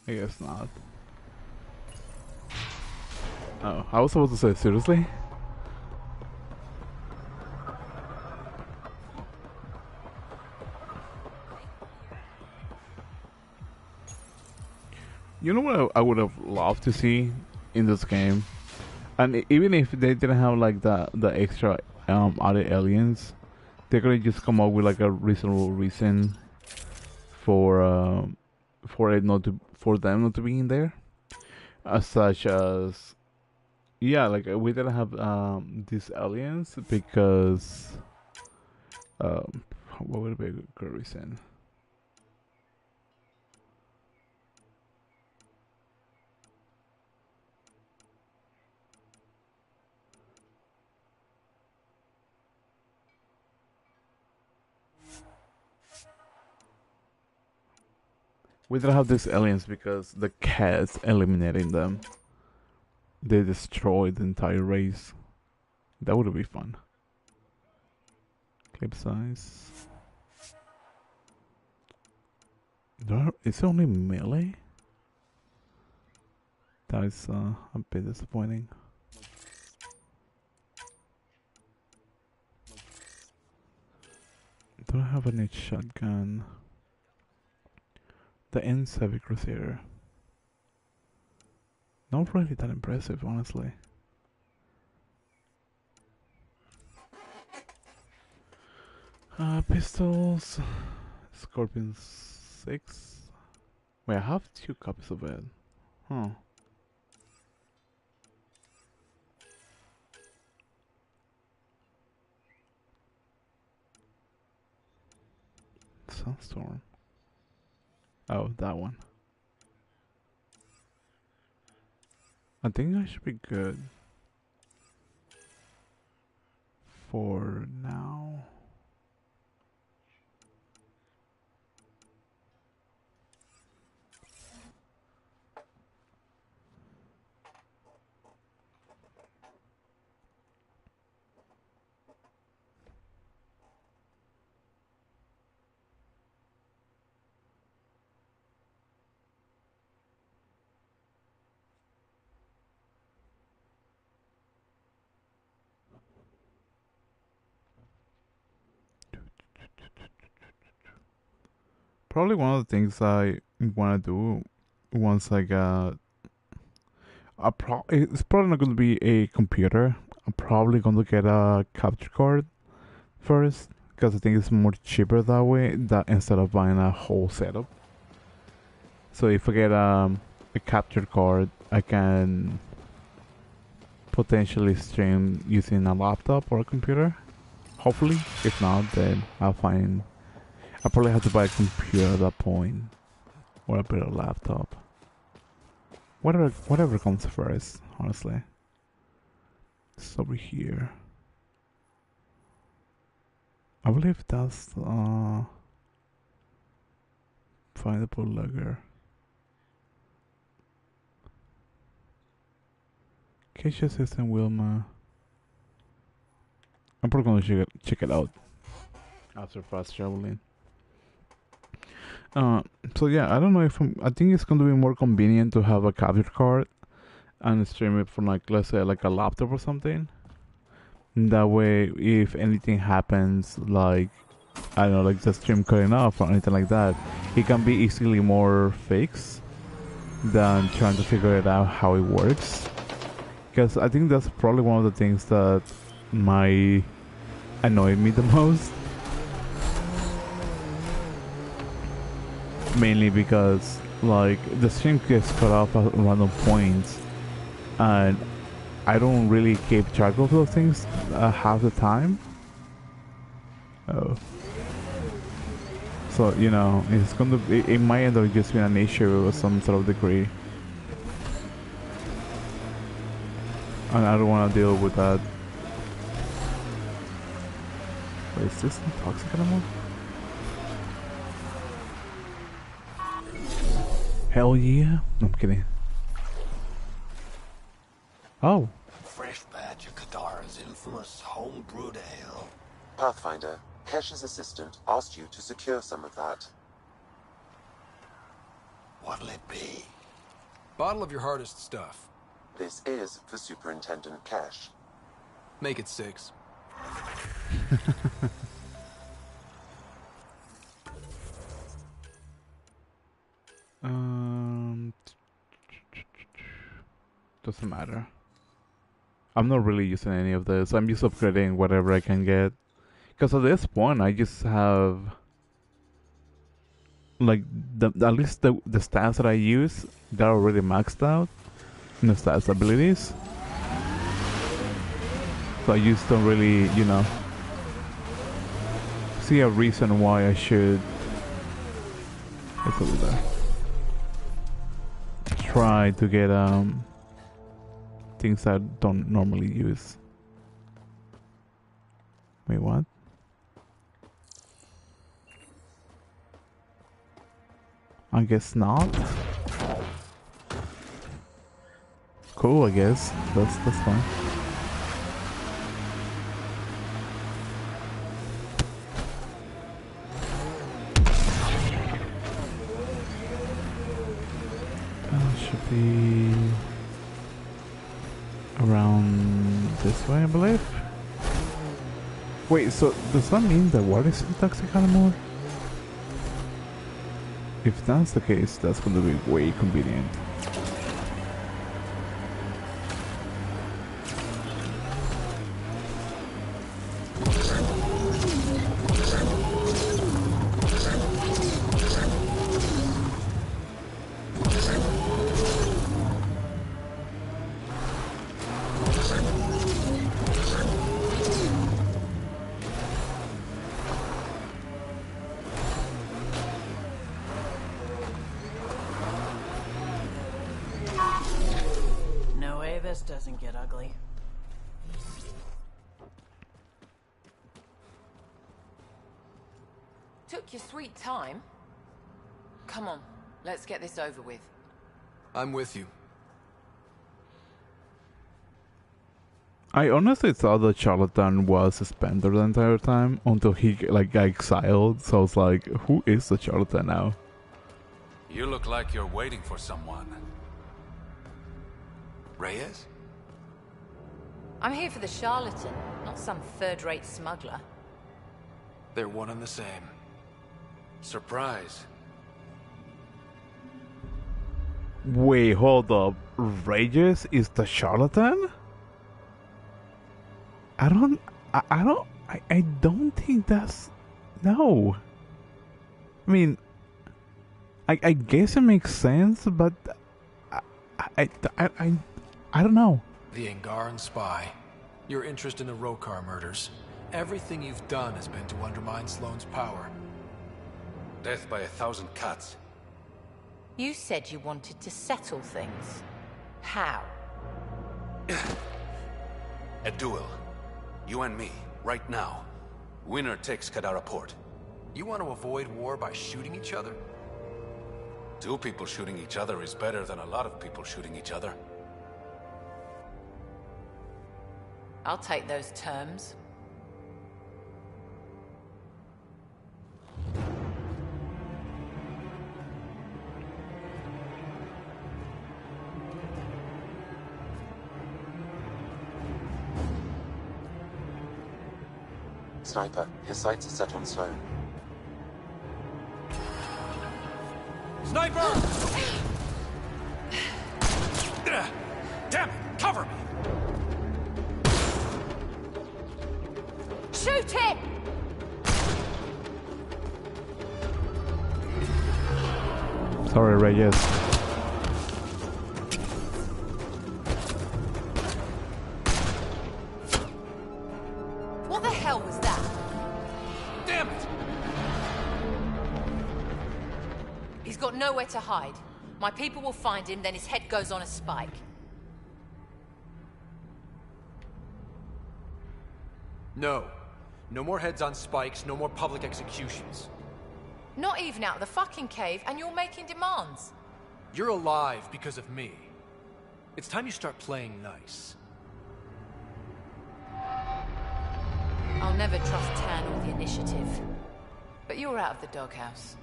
[SPEAKER 1] I guess not. Oh, I was supposed to say seriously? You know what I would have loved to see in this game? And even if they didn't have like the extra other aliens, they could just come up with like a reasonable reason for them not to be in there, such as like we didn't have these aliens because what would be a good reason? We don't have these aliens because the cats eliminating them. They destroyed the entire race. That would be fun. Clip size. It's only melee? That is a bit disappointing. Don't have any shotgun. The Ends Heavy Crusader. Not really that impressive, honestly. Pistols. Scorpion 6. Wait, I have 2 copies of it. Huh. Sunstorm. Oh, that one. I think I should be good for now. Probably one of the things I want to do once I got it's probably not going to be a computer. I'm probably going to get a capture card first because I think it's more cheaper that way instead of buying a whole setup. So if I get a capture card, I can potentially stream using a laptop or a computer. Hopefully, if not, then I'll probably have to buy a computer at that point, or a better laptop. Whatever comes first, honestly. It's over here. I believe that's findable lugger. Keisha System Wilma. I'm probably gonna check it out after fast traveling. So yeah, I don't know if I think it's going to be more convenient to have a capture card and stream it from, like, let's say, like a laptop or something. That way, if anything happens, like, I don't know, like the stream cutting off or anything like that, it can be easily more fixed than trying to figure it out how it works. Because I think that's probably one of the things that might annoy me the most. Mainly because, like, the stream gets cut off at random points, and I don't really keep track of those things half the time. Oh. So, you know, it's going to be, it might end up just being an issue of some sort of degree. And I don't want to deal with that. Wait, is this toxic anymore? Hell yeah. No, I'm kidding. Oh.
[SPEAKER 19] Fresh batch of Kadara's infamous home-brewed ale.
[SPEAKER 3] Pathfinder, Kesh's assistant asked you to secure some of that.
[SPEAKER 19] What'll it be?
[SPEAKER 15] Bottle of your hardest stuff.
[SPEAKER 3] This is for Superintendent Kesh.
[SPEAKER 15] Make it 6.
[SPEAKER 1] Doesn't matter. I'm not really using any of this. I'm just upgrading whatever I can get. Because at this point, I just have, like, at least the stats that I use, they're already maxed out. The stats abilities. So I just don't really, you know, see a reason why I should try to get things I don't normally use. Wait, what? I guess not. Cool, I guess. That's fine. Should be around this way, I believe. Wait, so does that mean the water isn't toxic anymore? If that's the case, that's going to be way convenient.
[SPEAKER 12] Doesn't get ugly.
[SPEAKER 18] Took your sweet time. Come on, let's get this over with.
[SPEAKER 15] I'm with you.
[SPEAKER 1] I honestly thought the charlatan was suspended the entire time until he got exiled. So I was like, who is the charlatan now?
[SPEAKER 20] You look like you're waiting for someone.
[SPEAKER 15] Reyes?
[SPEAKER 18] I'm here for the charlatan, not some third-rate smuggler.
[SPEAKER 15] They're one and the same.
[SPEAKER 20] Surprise.
[SPEAKER 1] Wait, hold up. Reyes is the charlatan? I don't think that's... No. I mean, I guess it makes sense, but I don't know.
[SPEAKER 15] The Angaran spy. Your interest in the Rokar murders. Everything you've done has been to undermine Sloane's power.
[SPEAKER 20] Death by 1,000 cuts.
[SPEAKER 18] You said you wanted to settle things. How?
[SPEAKER 20] A duel. You and me, right now. Winner takes Kadara Port.
[SPEAKER 15] You want to avoid war by shooting each other?
[SPEAKER 20] 2 people shooting each other is better than a lot of people shooting each other.
[SPEAKER 18] I'll take those terms.
[SPEAKER 3] sniper. His sights are set on Sloan.
[SPEAKER 7] Sniper! Damn it! Cover me!
[SPEAKER 18] Shoot him!
[SPEAKER 1] Sorry, Reyes.
[SPEAKER 18] What the hell was that?
[SPEAKER 7] Damn it!
[SPEAKER 18] He's got nowhere to hide. My people will find him, then his head goes on a spike.
[SPEAKER 15] No. No more heads on spikes, no more public executions.
[SPEAKER 18] Not even out of the fucking cave, and you're making demands.
[SPEAKER 15] You're alive because of me. It's time you start playing nice.
[SPEAKER 18] I'll never trust Tan or the Initiative. But you're out of the doghouse.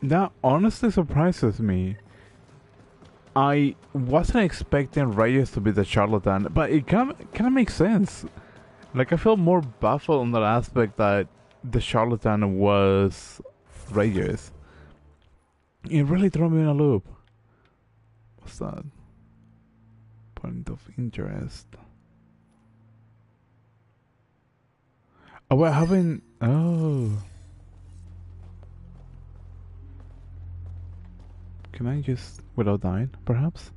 [SPEAKER 1] That honestly surprises me. I wasn't expecting Reyes to be the charlatan, but it kind of makes sense. Like, I feel more baffled on that aspect that the charlatan was Reyes. It really threw me in a loop. What's that? Point of interest. Oh, I haven't. Oh. Can I just, without dying, perhaps?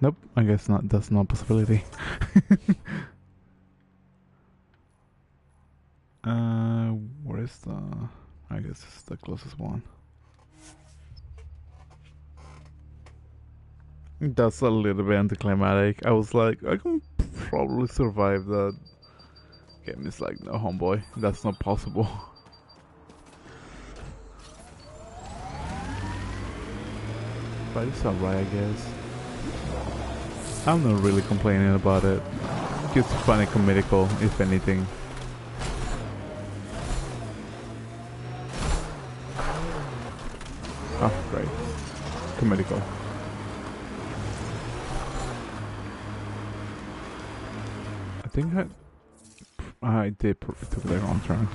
[SPEAKER 1] Nope, I guess not. That's not a possibility. Where is the... I guess it's the closest one. That's a little bit anticlimactic. I was like, I can probably survive that. Game is like, no, homeboy, that's not possible. But it's alright, I guess. I'm not really complaining about it. Just funny, comedical, if anything. Oh, great. Comedical. I think I did took the wrong turn.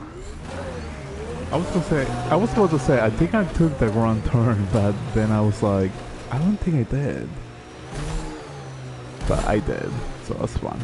[SPEAKER 1] I was about to say, I think I took the wrong turn, but then I was like, I don't think I did. But I did, so that's fun.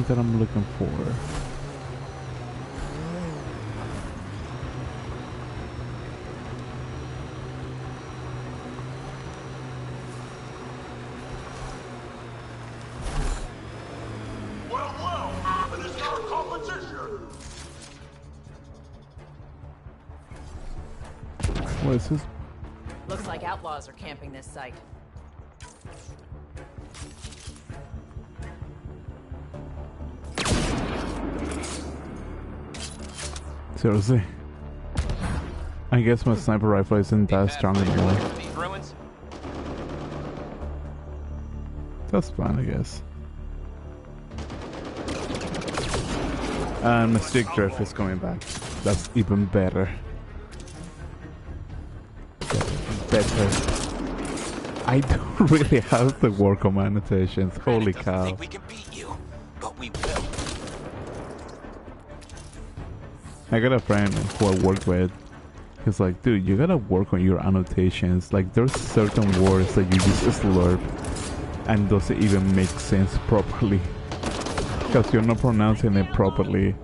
[SPEAKER 1] That I'm looking for.
[SPEAKER 6] Well, it is our competition.
[SPEAKER 1] What is this?
[SPEAKER 2] Looks like outlaws are camping this site.
[SPEAKER 1] Seriously? I guess my sniper rifle isn't that strong anymore. That's fine, I guess. And my stick drift is coming back. That's even better. Better. I don't really have to work on my annotations. Holy cow.
[SPEAKER 14] We can beat you, but we will.
[SPEAKER 1] I got a friend who I work with. He's like, dude, you gotta work on your annotations. Like, there's certain words that you just slurp and doesn't even make sense properly because you're not pronouncing it properly.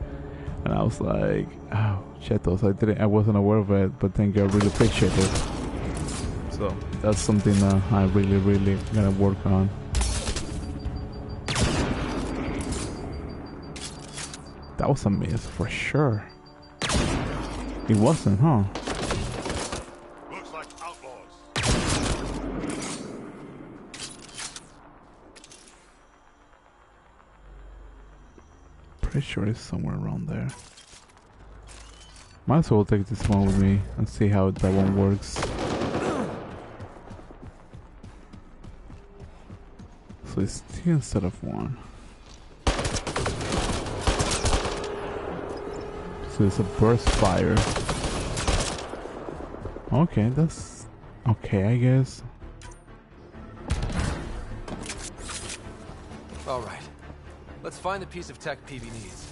[SPEAKER 1] And I was like, oh, chetos, I wasn't aware of it, but thank you, I really appreciate it. So that's something that I really gotta work on. That was a miss for sure. It wasn't, huh?
[SPEAKER 6] Looks like outlaws.
[SPEAKER 1] pretty sure it's somewhere around there. Might as well take this one with me and see how that one works. So it's 2 instead of 1. So it's a burst fire. Okay, that's okay, I guess.
[SPEAKER 21] Alright. Let's find the piece of tech PB needs.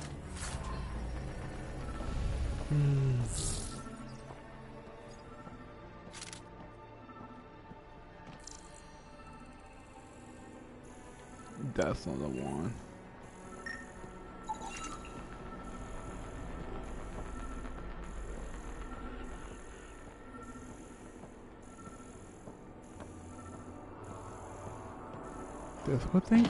[SPEAKER 1] That's not the one. This what thing?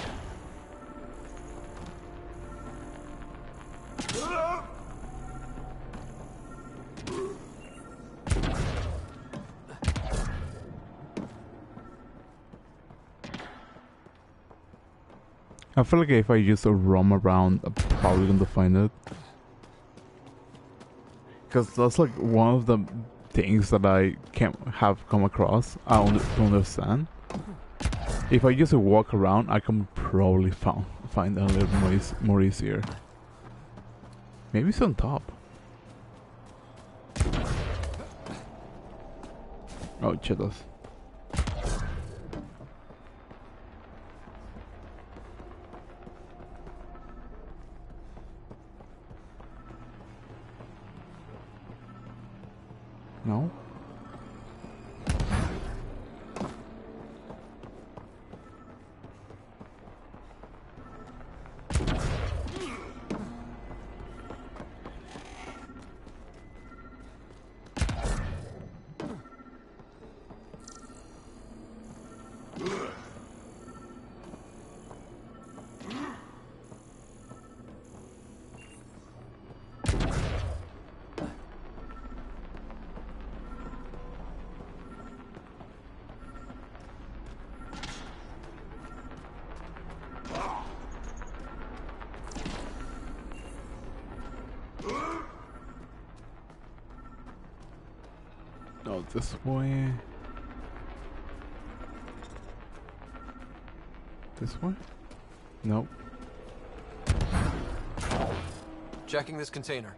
[SPEAKER 1] I feel like if I use a roam around, I'm probably gonna find it. Because that's like one of the things that I can't have come across. I don't understand. If I just walk around, I can probably find it a little more easier. Maybe it's on top. Oh, chetos. No? No, this way. This way? Nope.
[SPEAKER 21] Checking this container.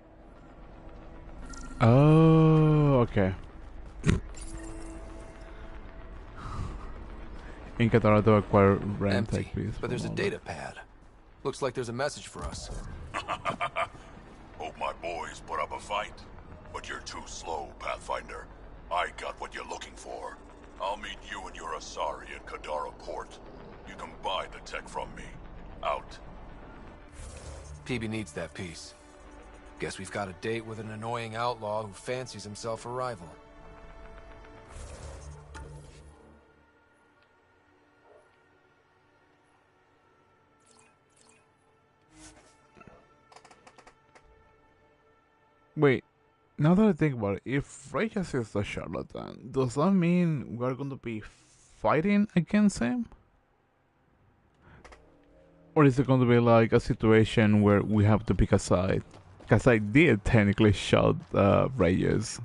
[SPEAKER 1] Oh, okay. In Qatar to acquire RAM tech piece.
[SPEAKER 21] But there's a data pad. Looks like there's a message for us.
[SPEAKER 6] Hope my boys put up a fight. But you're too slow, Pathfinder. I got what you're looking for. I'll meet you and your Asari at Kadara Port. You can buy the tech from me. Out.
[SPEAKER 21] PB needs that piece. Guess we've got a date with an annoying outlaw who fancies himself a rival.
[SPEAKER 1] Wait, now that I think about it, if Reyes is the charlatan, does that mean we're going to be fighting against him? Or is it going to be like a situation where we have to pick a side? Because I did technically shot Reyes.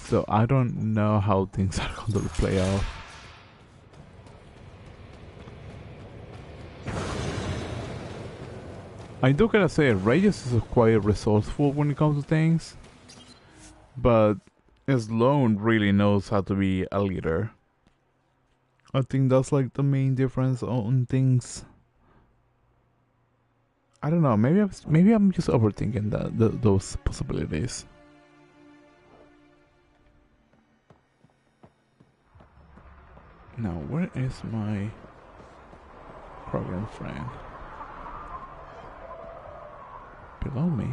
[SPEAKER 1] So I don't know how things are going to play out. I do gotta say, Reyes is quite resourceful when it comes to things. But Sloan really knows how to be a leader. I think that's like the main difference on things. I don't know, maybe I'm just overthinking those possibilities. Now, where is my program friend? Below me.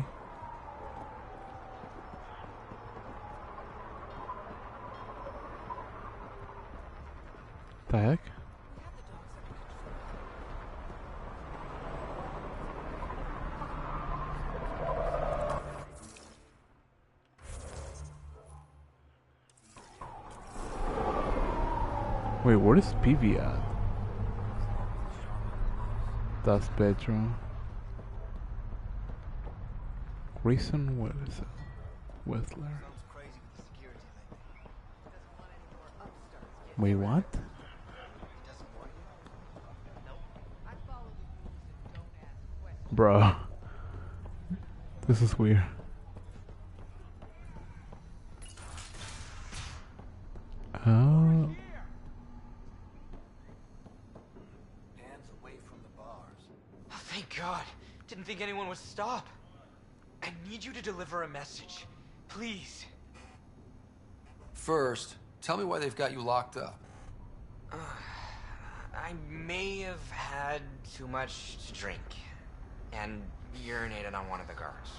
[SPEAKER 1] The heck? Wait, where is PV at? That's bedroom. Reason Whistler. Wait, what? Bro. This is weird. Oh.
[SPEAKER 17] Hands away from the bars.
[SPEAKER 12] Oh, thank God. Didn't think anyone would stop. I need you to deliver a message. Please.
[SPEAKER 21] First, tell me why they've got you locked up.
[SPEAKER 12] I may have had too much to drink. And urinated on one of the guards.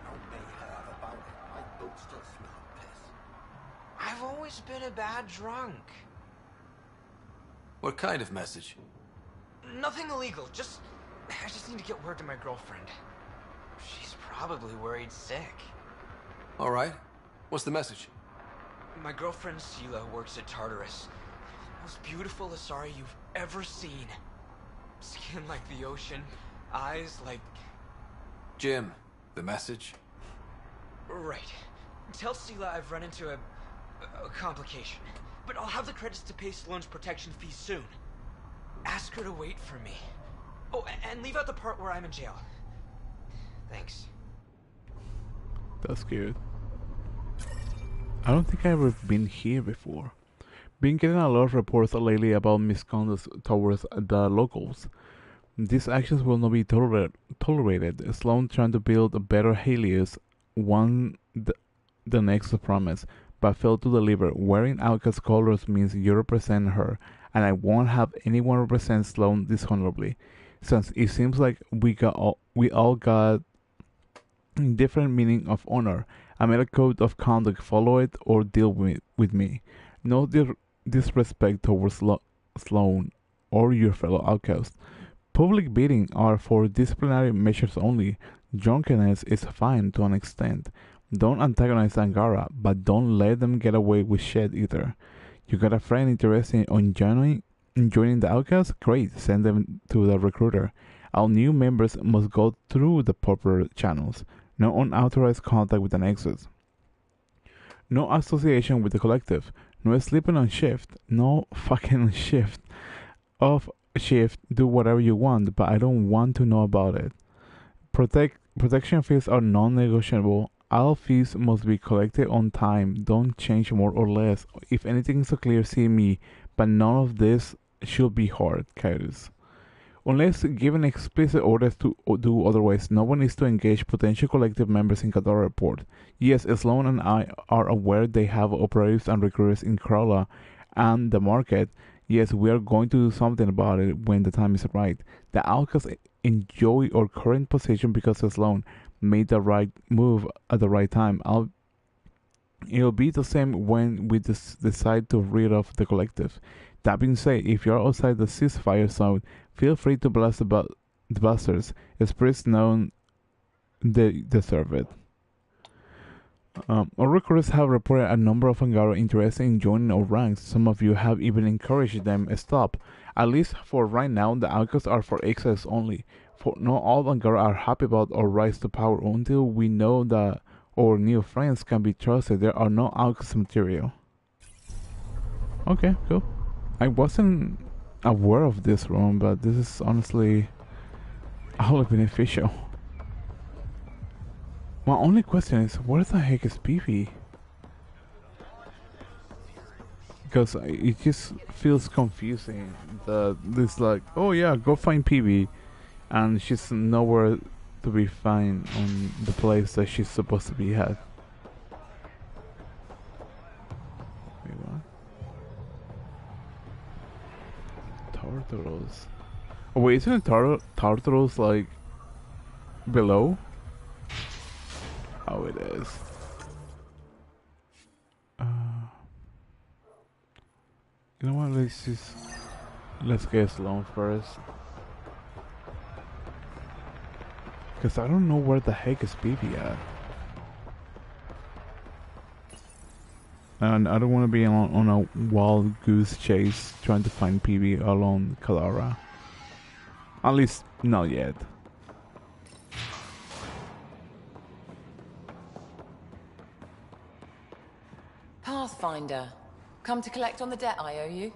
[SPEAKER 19] No may have about it. My boat still smells of piss.
[SPEAKER 12] I've always been a bad drunk.
[SPEAKER 21] What kind of message?
[SPEAKER 12] Nothing illegal, I just need to get word to my girlfriend. She's probably worried sick.
[SPEAKER 21] All right. What's the message?
[SPEAKER 12] My girlfriend Sela works at Tartarus. Most beautiful Asari you've ever seen. Skin like the ocean, eyes like...
[SPEAKER 21] Jim, the message?
[SPEAKER 12] Right. Tell Sela I've run into a complication. But I'll have the credits to pay Sloane's protection fee soon. Ask her to wait for me. Oh, and leave out the part where I'm in jail. Thanks.
[SPEAKER 1] That's good. I don't think I've ever been here before. Been getting a lot of reports lately about misconduct towards the locals. These actions will not be tolerated. Sloan trying to build a better Helios won the next promise, but failed to deliver. Wearing Outcast colors means you represent her, and I won't have anyone represent Sloan dishonorably. Since it seems like we all got different meaning of honor. I made a code of conduct. Follow it or deal with me. No disrespect towards Sloan or your fellow outcasts. Public beating are for disciplinary measures only. Drunkenness is fine to an extent. Don't antagonize Angara, but don't let them get away with shit either. You got a friend interested in joining the outcast? Great, send them to the recruiter. All new members must go through the proper channels. No unauthorized contact with the Nexus. No association with the collective. No sleeping on shift. No fucking on shift. Off shift, do whatever you want, but I don't want to know about it. Protection fees are non-negotiable. All fees must be collected on time. Don't change more or less. If anything is so clear, see me. But none of this should be hard, Kairos. Unless given explicit orders to do otherwise, no one is to engage potential collective members in Kadara Report. Yes, Sloan and I are aware they have operatives and recruiters in Krala and the market. Yes, we are going to do something about it when the time is right. The Outcasts enjoy our current position because Sloan made the right move at the right time. It'll be the same when we decide to rid of the collective. That being said, if you're outside the ceasefire zone, feel free to blast the bastards. Spirits known they deserve it. Our recruiters have reported a number of Angara interested in joining our ranks. Some of you have even encouraged them. Stop. At least for right now, the outcasts are for exiles only. For not all Angara are happy about our rise to power until we know that our new friends can be trusted. There are no outcast material. Okay, cool. I wasn't aware of this room, but this is honestly all beneficial. My only question is, where the heck is PV? Because it just feels confusing that this like, oh yeah, go find PV, and she's nowhere to be found on the place that she's supposed to be at. Wait, what? Tartarus. Oh wait, isn't Tartarus like below? Oh, it is. You know what? Let's get Sloan first, because I don't know where the heck is BB at, and I don't want to be on a wild goose chase trying to find PB alone, Kalara. At least, not yet.
[SPEAKER 18] Pathfinder, come to collect on the debt I owe you?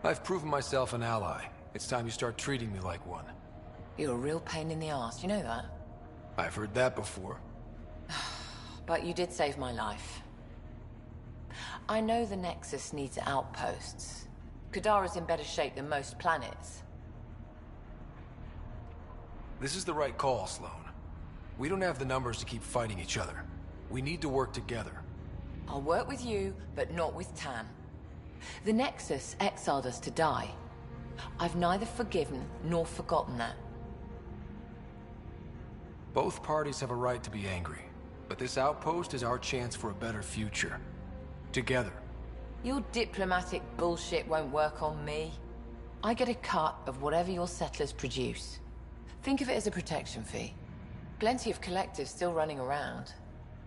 [SPEAKER 21] I've proven myself an ally. It's time you start treating me like one.
[SPEAKER 18] You're a real pain in the ass, you know that?
[SPEAKER 21] I've heard that before.
[SPEAKER 18] But you did save my life. I know the Nexus needs outposts. Kadara's in better shape than most planets.
[SPEAKER 21] This is the right call, Sloan. We don't have the numbers to keep fighting each other. We need to work together.
[SPEAKER 18] I'll work with you, but not with Tan. The Nexus exiled us to die. I've neither forgiven nor forgotten that.
[SPEAKER 21] Both parties have a right to be angry, but this outpost is our chance for a better future. Together.
[SPEAKER 18] Your diplomatic bullshit won't work on me. I get a cut of whatever your settlers produce. Think of it as a protection fee. Plenty of collectives still running around.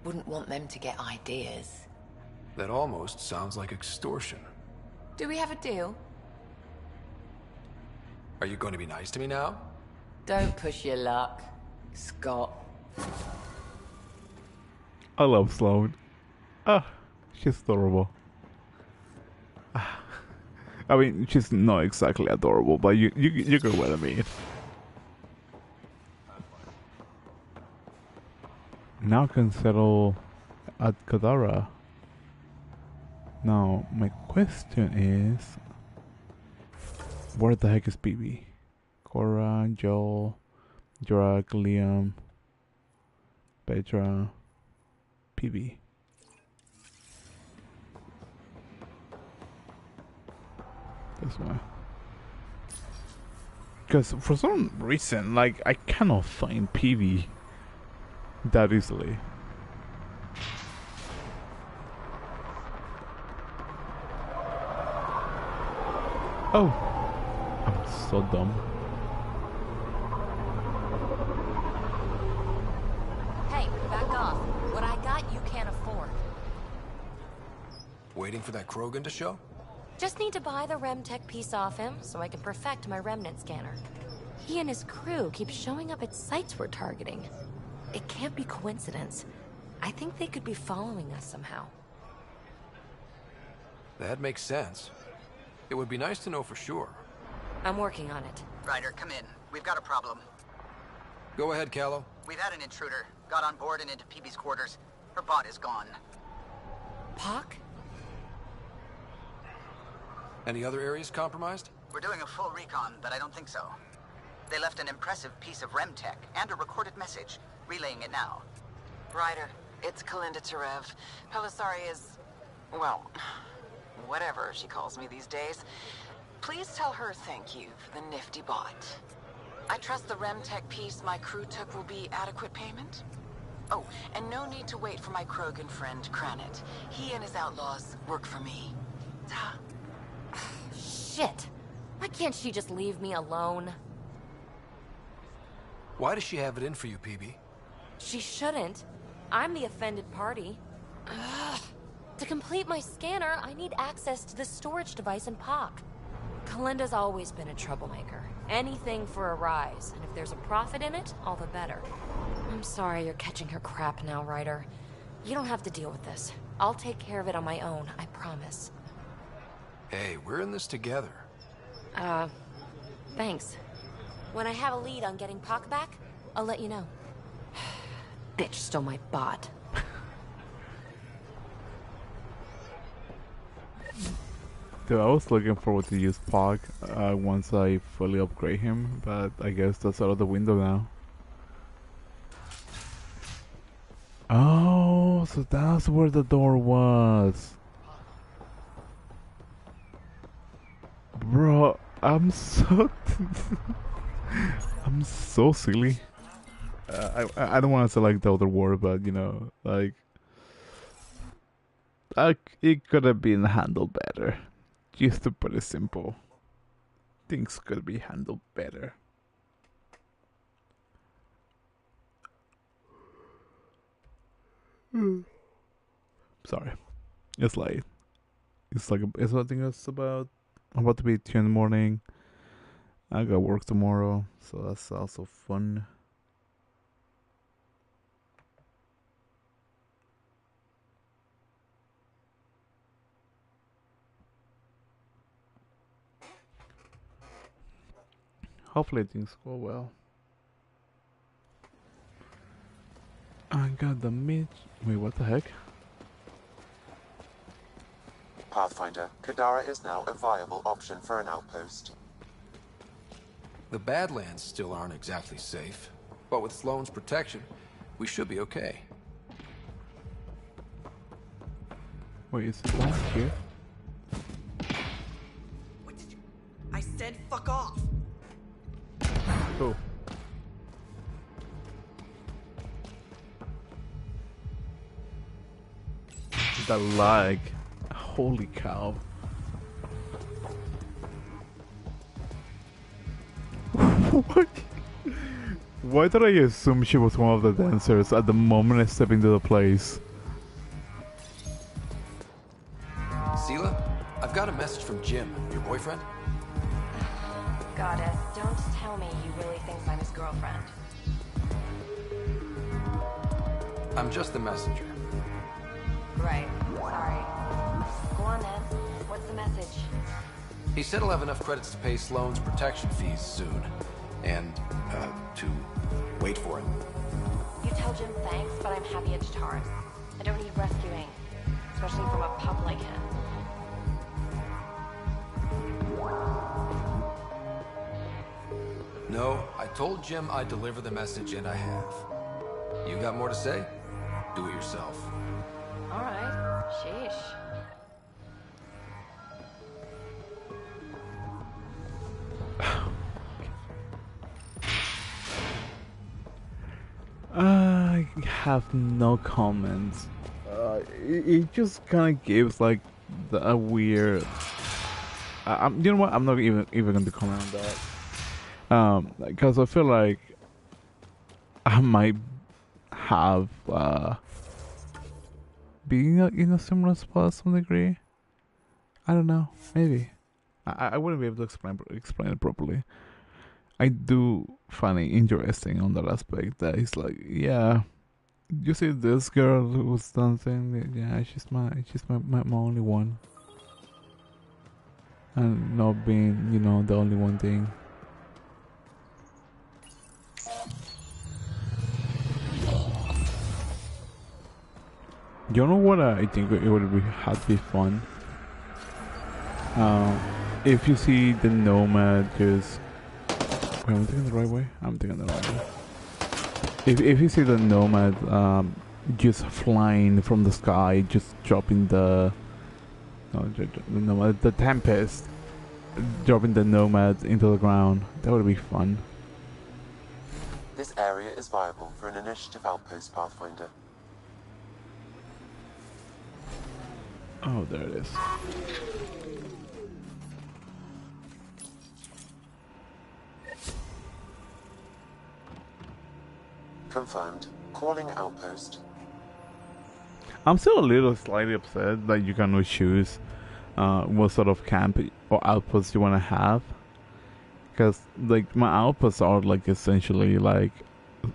[SPEAKER 18] Wouldn't want them to get ideas.
[SPEAKER 21] That almost sounds like extortion.
[SPEAKER 18] Do we have a deal?
[SPEAKER 21] Are you going to be nice to me now?
[SPEAKER 18] Don't push your luck, Scott.
[SPEAKER 1] I love Sloan. Ah, she's adorable. I mean, she's not exactly adorable, but you get what I mean. Now can settle at Kadara. Now, my question is, where the heck is PB? Cora, Joel, Jorak, Liam, Petra, PB. This way. Because for some reason, like, I cannot find PB that easily. Oh, I'm so dumb.
[SPEAKER 11] Hey, back off. What I got, you can't afford.
[SPEAKER 21] Waiting for that Krogan to show?
[SPEAKER 11] Just need to buy the Remtech piece off him so I can perfect my remnant scanner. He and his crew keep showing up at sites we're targeting. It can't be coincidence. I think they could be following us somehow.
[SPEAKER 21] That makes sense. It would be nice to know for sure.
[SPEAKER 11] I'm working on it.
[SPEAKER 22] Ryder, come in. We've got a problem.
[SPEAKER 21] Go ahead, Callow.
[SPEAKER 22] We've had an intruder. Got on board and into PB's quarters. Her bot is gone.
[SPEAKER 11] Pock?
[SPEAKER 21] Any other areas compromised?
[SPEAKER 22] We're doing a full recon, but I don't think so. They left an impressive piece of Remtech and a recorded message. Relaying it now.
[SPEAKER 23] Ryder, it's Kalinda Tarev. Pelisari is... well... whatever she calls me these days. Please tell her thank you for the nifty bot. I trust the Remtech piece my crew took will be adequate payment. Oh, and no need to wait for my Krogan friend, Kranit. He and his outlaws work for me. Ta.
[SPEAKER 11] Shit. Why can't she just leave me alone?
[SPEAKER 21] Why does she have it in for you, PB?
[SPEAKER 11] She shouldn't. I'm the offended party. Ugh. To complete my scanner, I need access to the storage device in POC. Kalinda's always been a troublemaker. Anything for a rise, and if there's a profit in it, all the better. I'm sorry you're catching her crap now, Ryder. You don't have to deal with this. I'll take care of it on my own, I promise.
[SPEAKER 21] Hey, we're in this together.
[SPEAKER 11] Thanks. When I have a lead on getting POC back, I'll let you know. Bitch stole my bot.
[SPEAKER 1] Dude, I was looking forward to use Pog once I fully upgrade him, but I guess that's out of the window now. Oh, so that's where the door was. Bro, I'm so... I'm so silly. I don't want to select the other word, but you know, like... it could have been handled better. Just to put it simple. Things could be handled better. Sorry. It's late. It's like I think it's about to be 2 in the morning. I got work tomorrow, so that's also fun. Hopefully things go well. I got the mid. Wait, what the heck?
[SPEAKER 3] Pathfinder, Kadara is now a viable option for an outpost.
[SPEAKER 15] The Badlands still aren't exactly safe, but with Sloane's protection, we should be okay.
[SPEAKER 1] Wait, is it down here?
[SPEAKER 4] What did you... I said fuck off!
[SPEAKER 1] Oh. The lag. Holy cow. What? Why did I assume she was one of the dancers at the moment I stepped into the place?
[SPEAKER 15] Sela, I've got a message from Jim, your boyfriend.
[SPEAKER 11] Goddess, don't tell me you really think I'm his girlfriend.
[SPEAKER 15] I'm just the messenger.
[SPEAKER 11] Right, sorry. Go on then. What's the message?
[SPEAKER 15] He said he'll have enough credits to pay Sloane's protection fees soon. And, to wait for him.
[SPEAKER 11] You tell Jim thanks, but I'm happy at Taurus. I don't need rescuing, especially from a pup like him.
[SPEAKER 15] No, I told Jim I'd deliver the message, and I have. You got more to say? Do it yourself.
[SPEAKER 11] All right. Sheesh.
[SPEAKER 1] I have no comments. It just kind of gives like a weird. You know what? I'm not even going to comment on that. Because I feel like I might have being in a similar spot to some degree. I don't know. Maybe I wouldn't be able to explain it properly. I do find it interesting on that aspect that it's like, yeah, you see this girl who's dancing, yeah, she's my only one, and not being, you know, the only one thing. You know what I think it would have to be fun? If you see the Nomad just... Wait, am I thinking the right way? I'm thinking the right way. If you see the Nomad just flying from the sky, just dropping the... the Tempest, dropping the Nomad into the ground, that would be fun.
[SPEAKER 3] This area is viable for an initiative outpost, Pathfinder.
[SPEAKER 1] Oh, there it is.
[SPEAKER 3] Confirmed. Calling outpost.
[SPEAKER 1] I'm still a little slightly upset that you cannot choose what sort of camp or outpost you want to have. Because, like, my outposts are, like, essentially, like,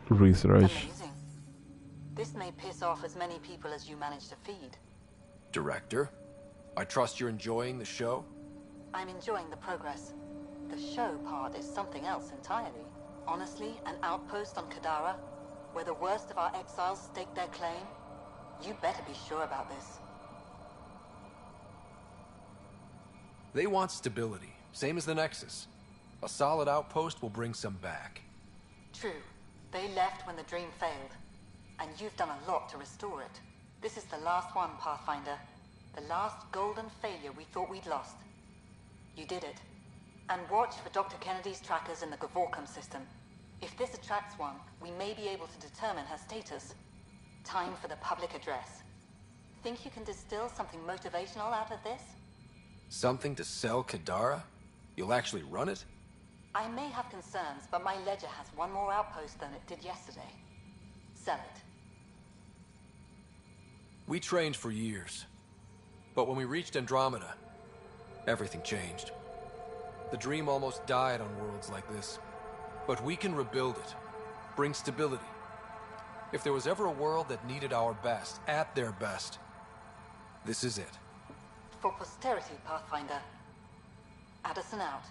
[SPEAKER 1] research.
[SPEAKER 2] Amazing. This may piss off as many people as you manage to feed.
[SPEAKER 15] Director, I trust you're enjoying the show?
[SPEAKER 2] I'm enjoying the progress. The show part is something else entirely. Honestly, an outpost on Kadara, where the worst of our exiles stake their claim, you better be sure about this.
[SPEAKER 15] They want stability, same as the Nexus. A solid outpost will bring some back.
[SPEAKER 2] True. They left when the dream failed. And you've done a lot to restore it. This is the last one, Pathfinder. The last golden failure we thought we'd lost. You did it. And watch for Dr. Kennedy's trackers in the Gavorcom system. If this attracts one, we may be able to determine her status. Time for the public address. Think you can distill something motivational out of this?
[SPEAKER 15] Something to sell Kadara? You'll actually run it?
[SPEAKER 2] I may have concerns, but my ledger has one more outpost than it did yesterday. Sell it.
[SPEAKER 15] We trained for years. But when we reached Andromeda, everything changed.
[SPEAKER 21] The dream almost died on worlds like this. But we can rebuild it. Bring stability. If there was ever a world that needed our best, at their best, this is it.
[SPEAKER 2] For posterity, Pathfinder. Addison out.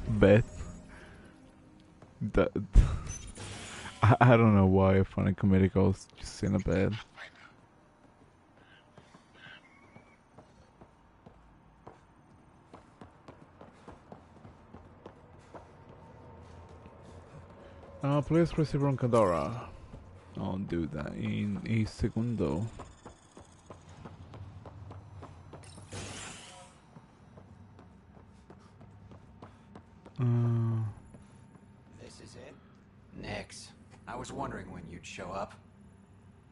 [SPEAKER 1] Beth. That I don't know why I find a comedic ghost just in a bed. Please receive on Kadara. I'll do that in a segundo.
[SPEAKER 17] This is it? Nix. I was wondering when you'd show up.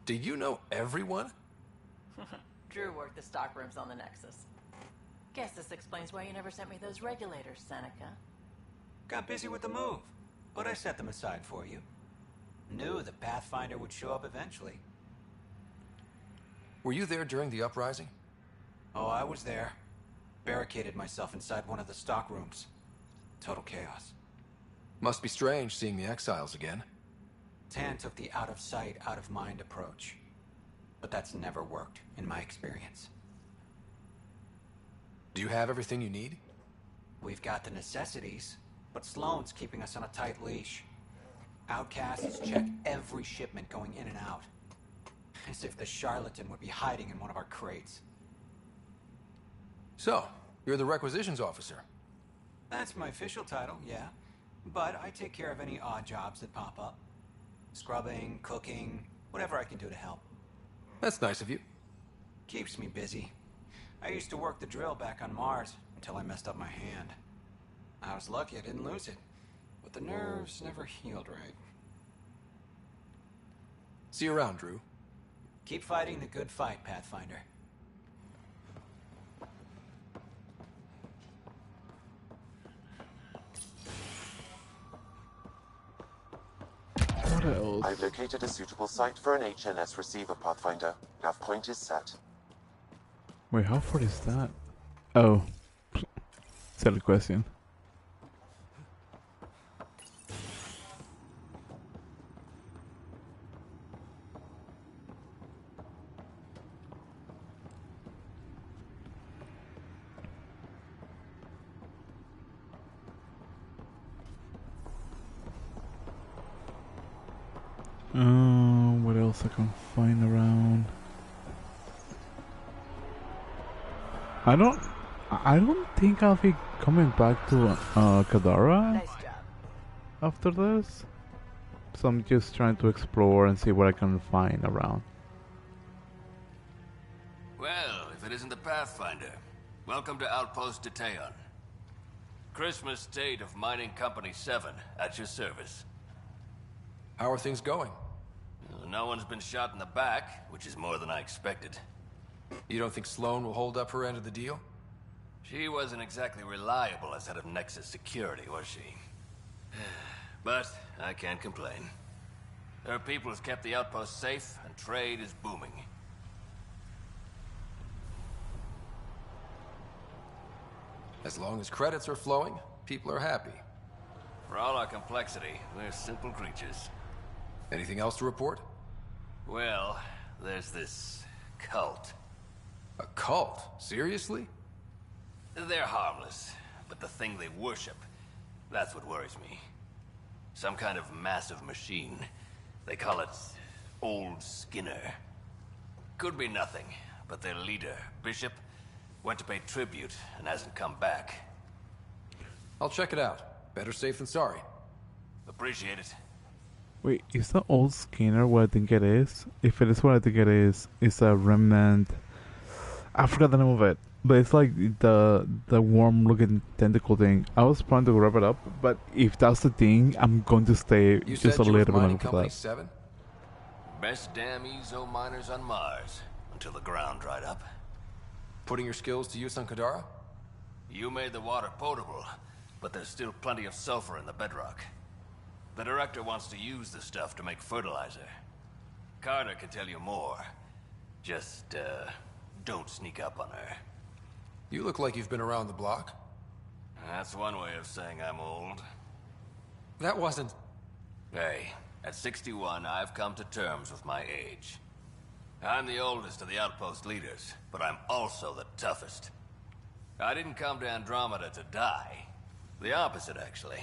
[SPEAKER 21] Do you know everyone?
[SPEAKER 5] Drew worked the stockrooms on the Nexus. Guess this explains why you never sent me those regulators, Seneca.
[SPEAKER 17] Got busy with the move, but I set them aside for you. Knew the Pathfinder would show up eventually.
[SPEAKER 21] Were you there during the uprising?
[SPEAKER 17] Oh, I was there. Barricaded myself inside one of the stockrooms. Total chaos.
[SPEAKER 21] Must be strange seeing the exiles again.
[SPEAKER 17] Tan took the out-of-sight, out-of-mind approach. But that's never worked, in my experience.
[SPEAKER 21] Do you have everything you need?
[SPEAKER 17] We've got the necessities, but Sloane's keeping us on a tight leash. Outcasts check every shipment going in and out. As if the charlatan would be hiding in one of our crates.
[SPEAKER 21] So, you're the requisitions officer.
[SPEAKER 17] That's my official title, yeah. But I take care of any odd jobs that pop up. Scrubbing, cooking, whatever I can do to help.
[SPEAKER 21] That's nice of you.
[SPEAKER 17] Keeps me busy. I used to work the drill back on Mars until I messed up my hand. I was lucky I didn't lose it, but the nerves never healed right.
[SPEAKER 21] See you around, Drew.
[SPEAKER 17] Keep fighting the good fight, Pathfinder.
[SPEAKER 1] What else?
[SPEAKER 3] I've located a suitable site for an HNS receiver, Pathfinder. Nav point is set.
[SPEAKER 1] Wait, how far is that? Oh. Silly question. What else I can find around? I don't think I'll be coming back to Kadara
[SPEAKER 5] Nice job.
[SPEAKER 1] after this. So I'm just trying to explore and see what I can find around.
[SPEAKER 8] Well, if it isn't the Pathfinder, welcome to Outpost Detaeon. Christmas State of Mining Company 7, at your service.
[SPEAKER 21] How are things going?
[SPEAKER 8] No one's been shot in the back, which is more than I expected.
[SPEAKER 21] You don't think Sloane will hold up her end of the deal?
[SPEAKER 8] She wasn't exactly reliable as head of Nexus security, was she? But I can't complain. Her people have kept the outpost safe, and trade is booming.
[SPEAKER 21] As long as credits are flowing, people are happy.
[SPEAKER 8] For all our complexity, we're simple creatures.
[SPEAKER 21] Anything else to report?
[SPEAKER 8] Well, there's this cult.
[SPEAKER 21] A cult? Seriously?
[SPEAKER 8] They're harmless, but the thing they worship, that's what worries me. Some kind of massive machine. They call it Old Skinner. Could be nothing, but their leader, Bishop, went to pay tribute and hasn't come back.
[SPEAKER 21] I'll check it out. Better safe than sorry.
[SPEAKER 8] Appreciate it.
[SPEAKER 1] Wait, is the Old Skinner what I think it is? If it is what I think it is, it's a remnant. I forgot the name of it, but it's like the worm-looking tentacle thing. I was planning to wrap it up, but if that's the thing, I'm going to stay
[SPEAKER 21] You
[SPEAKER 1] just a
[SPEAKER 21] said you
[SPEAKER 1] little
[SPEAKER 21] were
[SPEAKER 1] bit
[SPEAKER 21] mining
[SPEAKER 1] longer for
[SPEAKER 21] Company
[SPEAKER 1] that.
[SPEAKER 21] 7?
[SPEAKER 8] Best damn ezo miners on Mars, until the ground dried up.
[SPEAKER 21] Putting your skills to use on Kadara?
[SPEAKER 8] You made the water potable, but there's still plenty of sulfur in the bedrock. The director wants to use the stuff to make fertilizer. Carter can tell you more. Just, don't sneak up on her.
[SPEAKER 21] You look like you've been around the block.
[SPEAKER 8] That's one way of saying I'm old.
[SPEAKER 21] That wasn't...
[SPEAKER 8] Hey, at 61, I've come to terms with my age. I'm the oldest of the outpost leaders, but I'm also the toughest. I didn't come to Andromeda to die. The opposite, actually.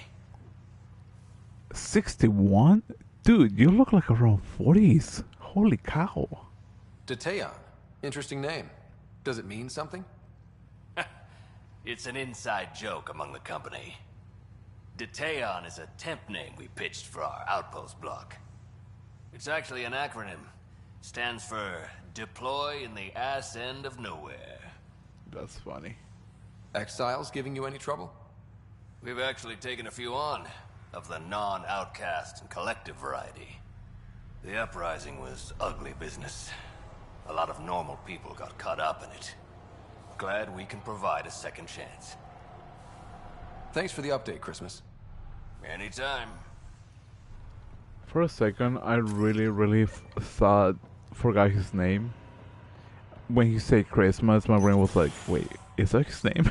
[SPEAKER 1] 61? Dude, you look like around 40s. Holy cow.
[SPEAKER 21] Deteon. Interesting name. Does it mean something?
[SPEAKER 8] It's an inside joke among the company. Deteon is a temp name we pitched for our outpost block. It's actually an acronym. Stands for Deploy in the Ass End of Nowhere.
[SPEAKER 1] That's funny.
[SPEAKER 21] Exiles giving you any trouble?
[SPEAKER 8] We've actually taken a few on, of the non-outcast and collective variety. The uprising was ugly business. A lot of normal people got caught up in it. Glad we can provide a second chance.
[SPEAKER 21] Thanks for the update, Christmas.
[SPEAKER 8] Anytime.
[SPEAKER 1] For a second, I really forgot his name. When he said Christmas, my brain was like, wait, is that his name?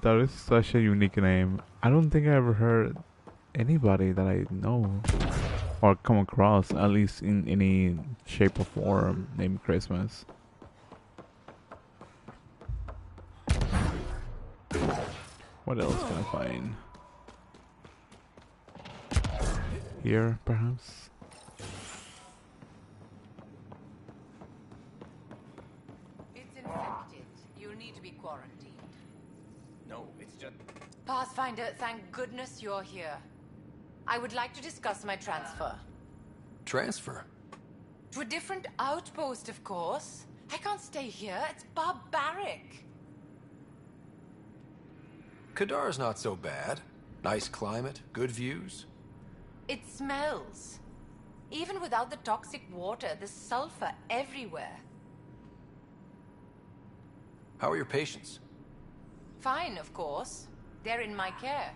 [SPEAKER 1] That is such a unique name. I don't think I ever heard anybody that I know or come across, at least in any shape or form, named Christmas. What else can I find? Here, perhaps?
[SPEAKER 18] It's infected. You'll need to be quarantined.
[SPEAKER 17] No, it's just...
[SPEAKER 18] Pathfinder, thank goodness you're here. I would like to discuss my transfer.
[SPEAKER 21] Transfer?
[SPEAKER 18] To a different outpost, of course. I can't stay here. It's barbaric.
[SPEAKER 21] Kadara's not so bad. Nice climate, good views.
[SPEAKER 18] It smells. Even without the toxic water, there's sulfur everywhere.
[SPEAKER 21] How are your patients?
[SPEAKER 18] Fine, of course. They're in my care.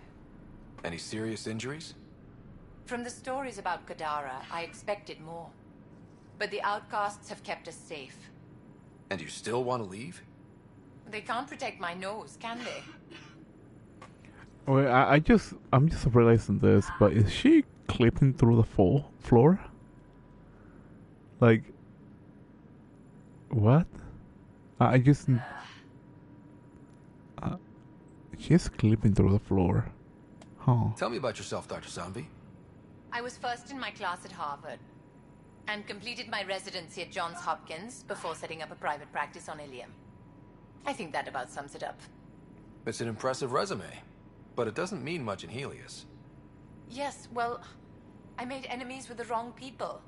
[SPEAKER 21] Any serious injuries?
[SPEAKER 18] From the stories about Kadara, I expected more. But the outcasts have kept us safe.
[SPEAKER 21] And you still want to leave?
[SPEAKER 18] They can't protect my nose, can they?
[SPEAKER 1] Wait, I'm just realizing this, but is she clipping through the full floor? Like, what? I just... she's clipping through the floor. Huh.
[SPEAKER 21] Tell me about yourself, Dr. Sanvi.
[SPEAKER 18] I was first in my class at Harvard, and completed my residency at Johns Hopkins before setting up a private practice on Ilium. I think that about sums it up.
[SPEAKER 21] It's an impressive resume, but it doesn't mean much in Helios.
[SPEAKER 18] Yes, well, I made enemies with the wrong people.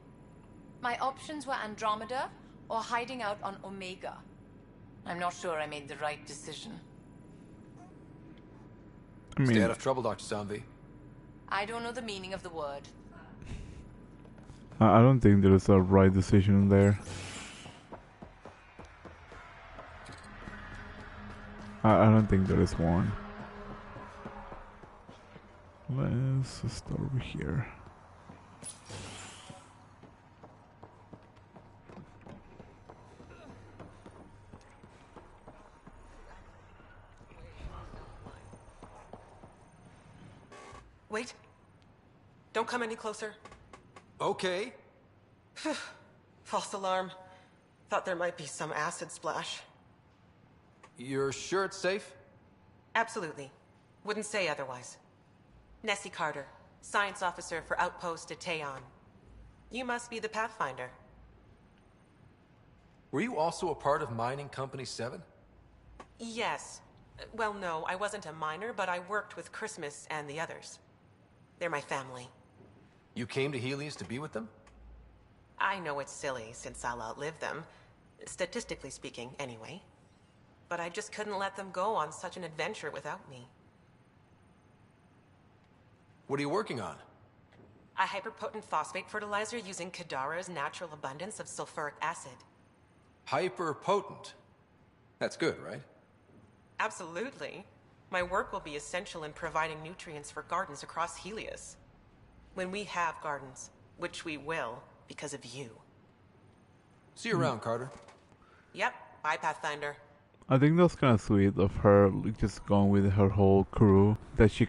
[SPEAKER 18] My options were Andromeda or hiding out on Omega. I'm not sure I made the right decision.
[SPEAKER 21] Stay out of trouble, Dr. Sanvi.
[SPEAKER 18] I don't know the meaning of the word.
[SPEAKER 1] I don't think there's a right decision there. I don't think there is one. Let's start over here.
[SPEAKER 4] Wait. Don't come any closer.
[SPEAKER 21] Okay.
[SPEAKER 4] False alarm. Thought there might be some acid splash.
[SPEAKER 21] You're sure it's safe?
[SPEAKER 4] Absolutely. Wouldn't say otherwise. Nessie Carter, Science Officer for Outpost Deteon. You must be the Pathfinder.
[SPEAKER 21] Were you also a part of Mining Company 7?
[SPEAKER 4] Yes. Well, no, I wasn't a miner, but I worked with Christmas and the others. They're my family.
[SPEAKER 21] You came to Helios to be with them?
[SPEAKER 4] I know it's silly, since I'll outlive them. Statistically speaking, anyway. But I just couldn't let them go on such an adventure without me.
[SPEAKER 21] What are you working on?
[SPEAKER 4] A hyperpotent phosphate fertilizer using Kadara's natural abundance of sulfuric acid.
[SPEAKER 21] Hyper potent. That's good, right?
[SPEAKER 4] Absolutely. My work will be essential in providing nutrients for gardens across Helios. When we have gardens, which we will because of you.
[SPEAKER 21] See you around, Carter.
[SPEAKER 4] Yep, bye, Pathfinder.
[SPEAKER 1] I think that's kind of sweet of her, like, just going with her whole crew. That she